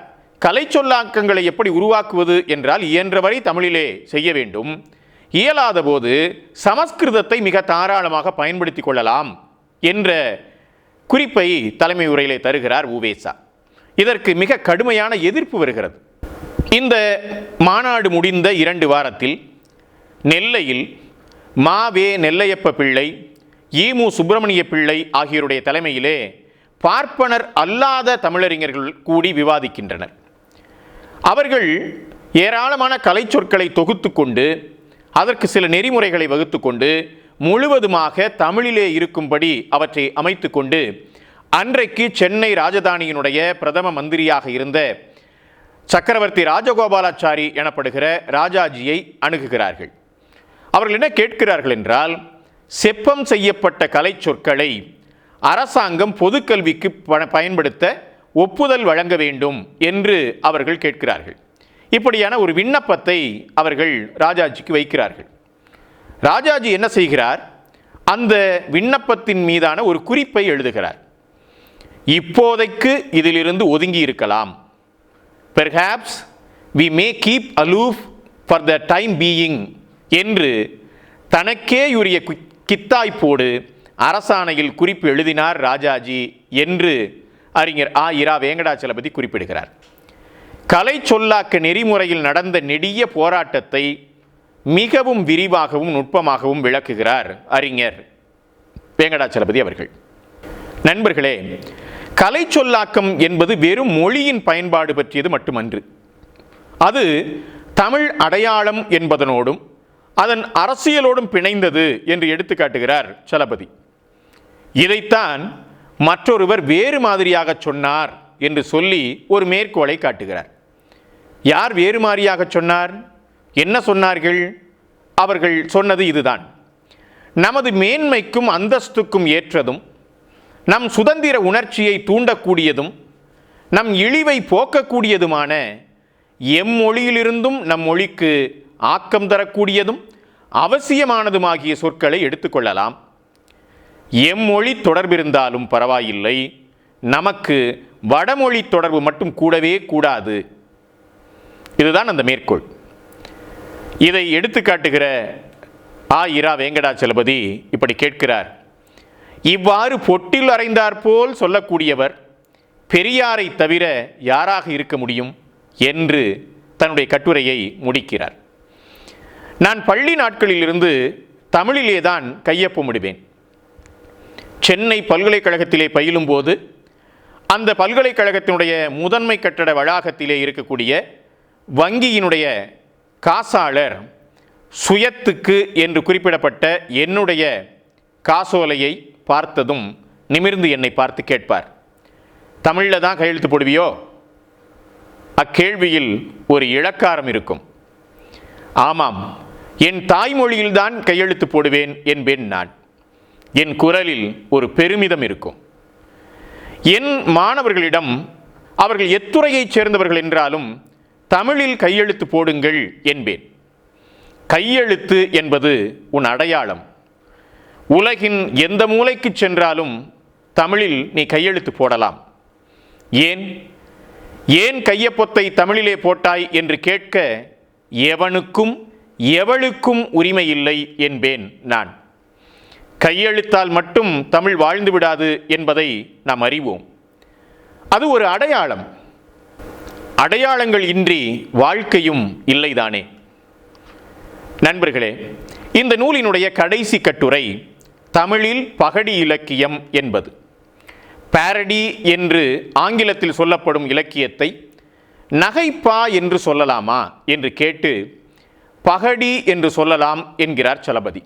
கலை சொல்லாக்கங்களை எப்படி உருவாக்குவது என்றால் இயன்றவரை தமிழிலே செய்ய வேண்டும், இயலாத போது சமஸ்கிருதத்தை மிக தாராளமாக பயன்படுத்திக் கொள்ளலாம் என்ற குறிப்பை தலைமை உரையிலே தருகிறார் உவேசா. இதற்கு மிக கடுமையான எதிர்ப்பு வருகிறது. இந்த மாநாடு முடிந்த 2 வாரத்தில் நெல்லையில் மாவே நெல்லையப்ப பிள்ளை, ஈமு சுப்பிரமணிய பிள்ளை ஆகியோருடைய தலைமையிலே பார்ப்பனர் அல்லாத தமிழறிஞர்கள் கூடி விவாதிக்கின்றனர். அவர்கள் ஏராளமான கலை சொற்களை தொகுத்து கொண்டு அதற்கு சில நெறிமுறைகளை வகுத்து கொண்டு முழுவதுமாக தமிழிலே இருக்கும்படி அவற்றை அமைத்து கொண்டு அன்றைக்கு சென்னை ராஜதானியினுடைய பிரதம மந்திரியாக இருந்த சக்கரவர்த்தி ராஜகோபாலாச்சாரி எனப்படுகிற ராஜாஜியை அணுகுகிறார்கள். அவர்கள் என்ன கேட்கிறார்கள் என்றால், செப்பம் செய்யப்பட்ட கலை சொற்களை அரசாங்கம் பொதுக்கல்விக்கு பயன்படுத்த ஒப்புதல் வழங்க வேண்டும் என்று அவர்கள் கேட்கிறார்கள். இப்படியான ஒரு விண்ணப்பத்தை அவர்கள் ராஜாஜிக்கு வைக்கிறார்கள். ராஜாஜி என்ன செய்கிறார்? அந்த விண்ணப்பத்தின் மீதான ஒரு குறிப்பை எழுதுகிறார். இப்போதைக்கு இதிலிருந்து ஒதுங்கி இருக்கலாம், perhaps we may keep aloof for the time being என்று தனக்கே உரிய கித்தாய்ப்போடு அரசாணையில் குறிப்பு எழுதினார் ராஜாஜி என்று அறிஞர் இரா வெங்கடாச்சலபதி குறிப்பிடுகிறார். கலை சொல்லாக்க நெறிமுறையில் நடந்த நெடிய போராட்டத்தை மிகவும் விரிவாகவும் நுட்பமாகவும் விளக்குகிறார் அறிஞர் வெங்கடாச்சலபதி அவர்கள். நண்பர்களே, கலை சொல்லாக்கம் என்பது வெறும் மொழியின் பயன்பாடு பற்றியது மட்டுமன்று. அது தமிழ் அடையாளம் என்பதனோடும் அதன் அரசியலோடும் பிணைந்தது என்று எடுத்துக்காட்டுகிறார் சலபதி. இதைத்தான் மற்றொருவர் வேறு மாதிரியாக சொன்னார் என்று சொல்லி ஒரு மேற்கோளை காட்டுகிறார். யார் வேறு மாதிரியாக சொன்னார்? என்ன சொன்னார்கள்? அவர்கள் சொன்னது இதுதான்: நமது மேன்மைக்கும் அந்தஸ்துக்கும் ஏற்றதும், நம் சுதந்திர உணர்ச்சியை தூண்டக்கூடியதும், நம் இழிவை போக்கக்கூடியதுமான எம்மொழியிலிருந்தும் நம் மொழிக்கு ஆக்கம் தரக்கூடியதும் அவசியமானதுமாகிய சொற்களை எடுத்துக்கொள்ளலாம். எம்மொழி தொடர்பிருந்தாலும் பரவாயில்லை, நமக்கு வடமொழி தொடர்பு மட்டும் கூடவே கூடாது. இதுதான் அந்த மேற்கோள். இதை எடுத்துக்காட்டுகிற இரா வெங்கடாச்சலபதி இப்படி கேட்கிறார்: இவ்வாறு பொட்டில் அறைந்தாற்போல் சொல்லக்கூடியவர் பெரியாரை தவிர யாராக இருக்க முடியும் என்று தன்னுடைய கட்டுரையை முடிக்கிறார். நான் பள்ளி நாட்களிலிருந்து தமிழிலே தான் கையொப்பமிடுவேன். சென்னை பல்கலைக்கழகத்திலே பயிலும்போது அந்த பல்கலைக்கழகத்தினுடைய முதன்மை கட்டட வளாகத்திலே இருக்கக்கூடிய வங்கியினுடைய காசாளர் சுயத்துக்கு என்று குறிப்பிடப்பட்ட என்னுடைய காசோலையை பார்த்ததும் நிமிர்ந்து என்னை பார்த்து கேட்பார், தமிழில் தான் கையெழுத்து போடுவியோ? அக்கேள்வியில் ஒரு இளக்காரம் இருக்கும். ஆமாம், என் தாய்மொழியில்தான் கையெழுத்து போடுவேன் என்பேன் நான். என் குரலில் ஒரு பெருமிதம் இருக்கும். என் மாணவர்களிடம் அவர்கள் எத்துறையைச் சேர்ந்தவர்கள் என்றாலும் தமிழில் கையெழுத்து போடுங்கள் என்பேன். கையெழுத்து என்பது உன் அடையாளம். உலகின் எந்த மூலைக்கு சென்றாலும் தமிழில் நீ கையெழுத்து போடலாம். ஏன் கையொப்பத்தை தமிழிலே போட்டாய் என்று கேட்க எவனுக்கும் எவளுக்கும் உரிமை இல்லை என்பேன் நான். கையெழுத்தால் மட்டும் தமிழ் வாழ்ந்து விடாது என்பதை நாம் அறிவோம். அது ஒரு அடையாளம். அடையாளங்கள் இன்றி வாழ்க்கையும் இல்லைதானே. நண்பர்களே, இந்த நூலினுடைய கடைசி கட்டுரை தமிழில் பகடி இலக்கியம் என்பது. பாரடி என்று ஆங்கிலத்தில் சொல்லப்படும் இலக்கியத்தை நகைப்பா என்று சொல்லலாமா என்று கேட்டு பகடி என்று சொல்லலாம் என்கிறார் சலபதி.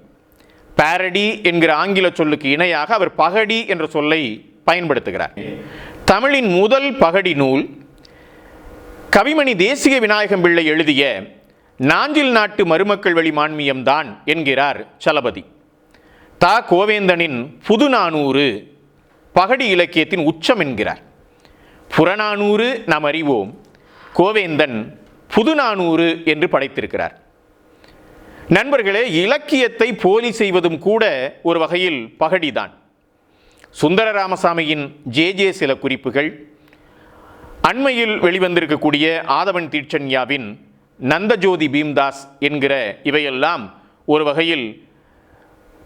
பாரடி என்கிற ஆங்கில சொல்லுக்கு இணையாக அவர் பகடி என்ற சொல்லை பயன்படுத்துகிறார். தமிழின் முதல் பகடி நூல் கவிமணி தேசிக விநாயகம் பிள்ளை எழுதிய நாஞ்சில் நாட்டு மருமக்கள் வழி மான்மியம்தான் என்கிறார் சலபதி. தா கோவேந்தனின் புதுநானூறு பகடி இலக்கியத்தின் உச்சம் என்கிறார். புறநானூறு நாம் அறிவோம், கோவேந்தன் புதுநானூறு என்று படைத்திருக்கிறார். நண்பர்களே, இலக்கியத்தை போலி செய்வதும் கூட ஒரு வகையில் பகடிதான். சுந்தர ராமசாமியின் ஜே சில குறிப்புகள், அண்மையில் வெளிவந்திருக்கக்கூடிய ஆதவன் தீட்சண்யாவின் நந்தஜோதி பீம்தாஸ் என்கிற இவையெல்லாம் ஒரு வகையில்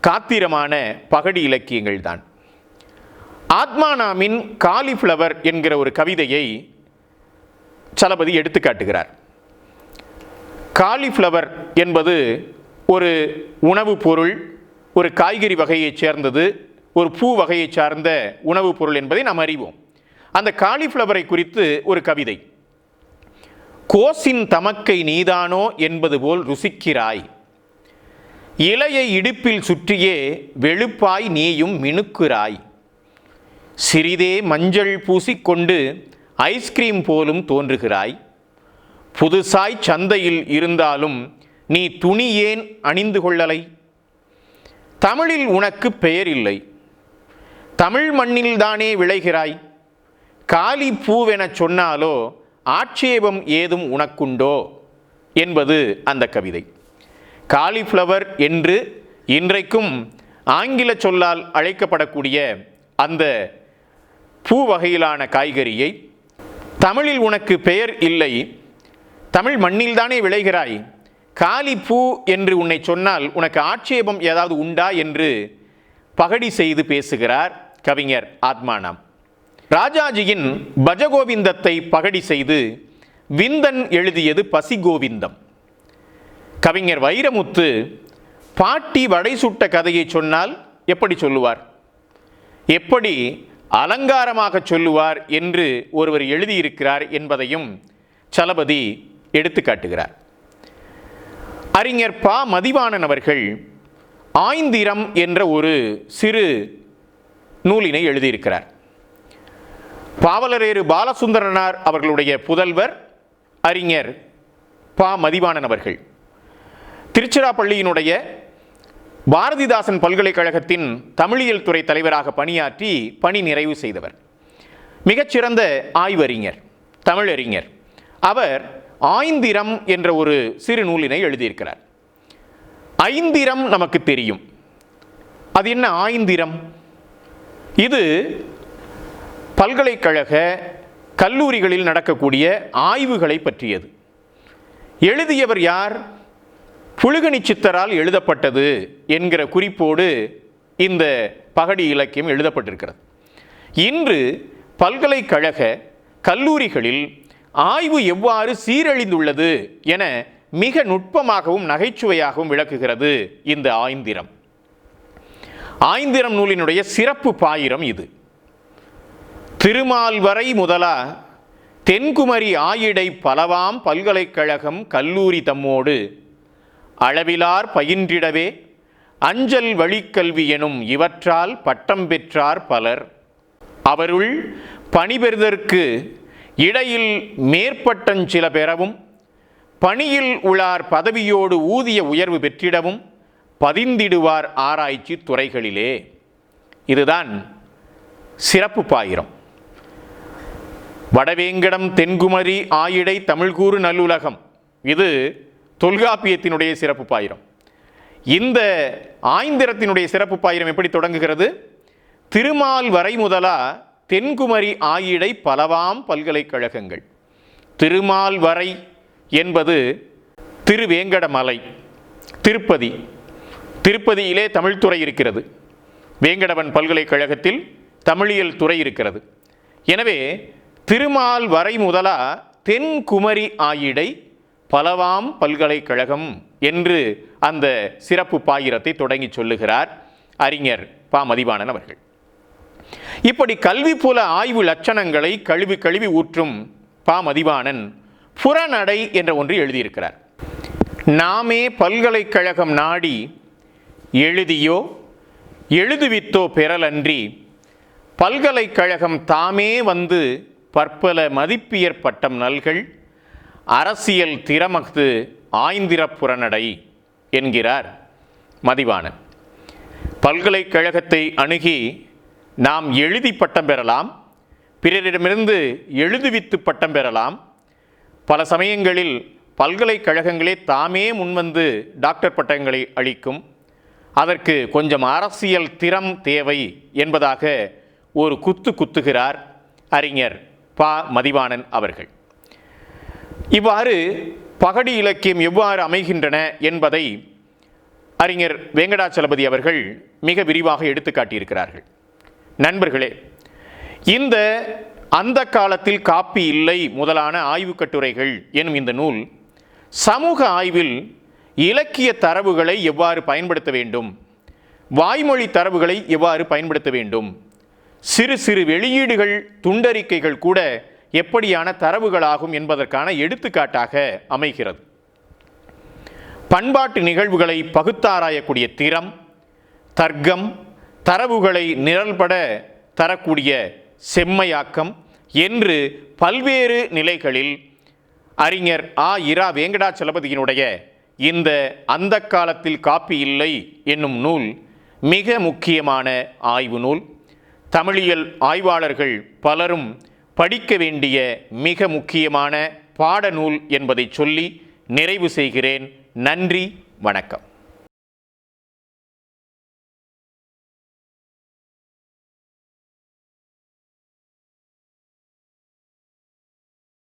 காத்திரமான பகடி இலக்கியங்கள் தான். ஆத்மானாமின் காலிஃப்ளவர் என்கிற ஒரு கவிதையை சலபதி எடுத்துக்காட்டுகிறார். காலிஃப்ளவர் என்பது ஒரு உணவுப் பொருள், ஒரு காய்கறி வகையைச் சேர்ந்தது, ஒரு பூ வகையைச் சார்ந்த உணவுப் பொருள் என்பதை நாம் அறிவோம். அந்த காலிஃப்ளவரை குறித்து ஒரு கவிதை. கோசின் தமக்கை நீதானோ என்பது போல் ருசிக்கிறாய், இலையை இடுப்பில் சுற்றியே வெளுப்பாய் நீயும் மினுக்குறாய், சிறிதே மஞ்சள் பூசிக்கொண்டு ஐஸ்கிரீம் போலும் தோன்றுகிறாய், புதுசாய் சந்தையில் இருந்தாலும் நீ துணி ஏன் அணிந்து கொள்ளலை, தமிழில் உனக்கு பெயர் இல்லை, தமிழ் மண்ணில்தானே விளைகிறாய், காலி பூவெனச் சொன்னாலோ ஆட்சேபம் ஏதும் உனக்குண்டோ என்பது அந்த கவிதை. காலிஃப்ளவர் என்று இன்றைக்கும் ஆங்கில சொல்லால் அழைக்கப்படக்கூடிய அந்த பூ வகையிலான காய்கறியை தமிழில் உனக்கு பெயர் இல்லை, தமிழ் மண்ணில்தானே விளைகிறாய், காலி பூ என்று உன்னை சொன்னால் உனக்கு ஆட்சேபம் ஏதாவது உண்டா என்று பகடி செய்து பேசுகிறார் கவிஞர் ஆத்மானாம். ராஜாஜியின் பஜகோவிந்தத்தை பகடி செய்து விந்தன் எழுதியது பசிகோவிந்தம். கவிஞர் வைரமுத்து பாட்டி வடை சுட்ட கதையை சொன்னால் எப்படி சொல்லுவார், எப்படி அலங்காரமாக சொல்லுவார் என்று ஒருவர் எழுதியிருக்கிறார் என்பதையும் சலபதி எடுத்துக்காட்டுகிறார். அறிஞர் பா மதிவாணன் அவர்கள் ஆய்ந்திரம் என்ற ஒரு சிறு நூலினை எழுதியிருக்கிறார். பாவலரேறு பாலசுந்தரனார் அவர்களுடைய புதல்வர் அறிஞர் பா மதிவாணன் அவர்கள் திருச்சிராப்பள்ளியினுடைய பாரதிதாசன் பல்கலைக்கழகத்தின் தமிழியல் துறை தலைவராக பணியாற்றி பணி நிறைவு செய்தவர். மிகச்சிறந்த ஆய்வறிஞர், தமிழறிஞர். அவர் ஆய்ந்திரம் என்ற ஒரு சிறு நூலினை எழுதியிருக்கிறார். ஐந்திரம் நமக்கு தெரியும். அது என்ன ஆய்ந்திரம்? இது பல்கலைக்கழக கல்லூரிகளில் நடக்கக்கூடிய ஆய்வுகளை பற்றியது. எழுதியவர் யார்? புழுகனி சித்தரால் எழுதப்பட்டது என்கிற குறிப்போடு இந்த பகடி இலக்கியம் எழுதப்பட்டிருக்கிறது. இன்று பல்கலைக்கழக கல்லூரிகளில் ஆய்வு எவ்வாறு சீரழிந்துள்ளது என மிக நுட்பமாகவும் நகைச்சுவையாகவும் விளக்குகிறது இந்த ஆய்ந்திரம். ஆய்ந்திரம் நூலினுடைய சிறப்பு பாயிரம் இது. திருமால்வரை முதலா தென்குமரி ஆயிடை பலவாம் பல்கலைக்கழகம் கல்லூரி தம்மோடு அளவிலார் பயின்றிடவே அஞ்சல் வழிக்கல்வி எனும் இவற்றால் பட்டம் பெற்றார் பலர். அவருள் பணிபெறுதற்கு இடையில் மேற்பட்டஞ்சில பெறவும் பணியில் உளார் பதவியோடு ஊதிய உயர்வு பெற்றிடவும் பதிந்திடுவார் ஆராய்ச்சி துறைகளிலே. இதுதான் சிறப்பு பாயிரம். வடவேங்கடம் தென்குமரி ஆயிடை தமிழ்கூறு நல்லுலகம், இது தொல்காப்பியத்தினுடைய சிறப்பு பாயிரம். இந்த ஆய்ந்திரத்தினுடைய சிறப்பு பாயிரம் எப்படி தொடங்குகிறது? திருமால் வரை முதலா தென்குமரி ஆயிடை பலவாம் பல்கலைக்கழகங்கள். திருமால் வரை என்பது திருவேங்கடமலை, திருப்பதி. திருப்பதியிலே தமிழ்துறை இருக்கிறது. வேங்கடவன் பல்கலைக்கழகத்தில் தமிழியல் துறை இருக்கிறது. எனவே திருமால் வரை முதலா தென்குமரி ஆயிடை பலவாம் பல்கலைக்கழகம் என்று அந்த சிறப்பு பாயிரத்தை தொடங்கி சொல்லுகிறார் அறிஞர் பா. மதிவாணன் அவர்கள். இப்படி கல்வி புல ஆய்வு லட்சணங்களை கழுவி கழுவி ஊற்றும் பா. மதிவாணன் புறநடை என்ற ஒன்று எழுதியிருக்கிறார். நாமே பல்கலைக்கழகம் நாடி எழுதியோ எழுதுவித்தோ பெறலன்றி பல்கலைக்கழகம் தாமே வந்து பற்பல மதிப்பியற் பட்டம் நல்கள் அரசியல் திறமஃது ஆய்ந்திர புறநடை என்கிறார் மதிவாணன். பல்கலைக்கழகத்தை அணுகி நாம் எழுதி பட்டம் பெறலாம், பிறரிடமிருந்து எழுதுவித்து பட்டம் பெறலாம். பல சமயங்களில் பல்கலைக்கழகங்களே தாமே முன்வந்து டாக்டர் பட்டங்களை அளிக்கும். அதற்கு கொஞ்சம் அரசியல் திறம் தேவை என்பதாக ஒரு குத்து குத்துகிறார் அறிஞர் பா. மதிவாணன் அவர்கள். இவ்வாறு பகடி இலக்கியம் எவ்வாறு அமைகின்றன என்பதை அறிஞர் வேங்கடாச்சலபதி அவர்கள் மிக விரிவாக எடுத்து காட்டியிருக்கிறார்கள். நண்பர்களே, இந்த அந்த காலத்தில் காப்பி இல்லை முதலான ஆய்வு கட்டுரைகள் எனும் இந்த நூல் சமூக ஆய்வில் இலக்கிய தரவுகளை எவ்வாறு பயன்படுத்த வேண்டும், வாய்மொழி தரவுகளை எவ்வாறு பயன்படுத்த வேண்டும், சிறு சிறு வெளியீடுகள் துண்டறிக்கைகள் கூட எப்படியான தரவுகளாகும் என்பதற்கான எடுத்துக்காட்டாக அமைகிறது. பண்பாட்டு நிகழ்வுகளை பகுத்தாராயக்கூடிய திறம், தர்க்கம், தரவுகளை நிரல்பட தரக்கூடிய செம்மையாக்கம் என்று பல்வேறு நிலைகளில் அறிஞர் ஆ. இரா. வேங்கடாச்சலபதியினுடைய இந்த அந்த காலத்தில் காப்பி இல்லை என்னும் நூல் மிக முக்கியமான ஆய்வு நூல். தமிழியல் ஆய்வாளர்கள் பலரும் படிக்க வேண்டிய மிக முக்கியமான பாடநூல் என்பதை சொல்லி நிறைவு செய்கிறேன். நன்றி, வணக்கம்.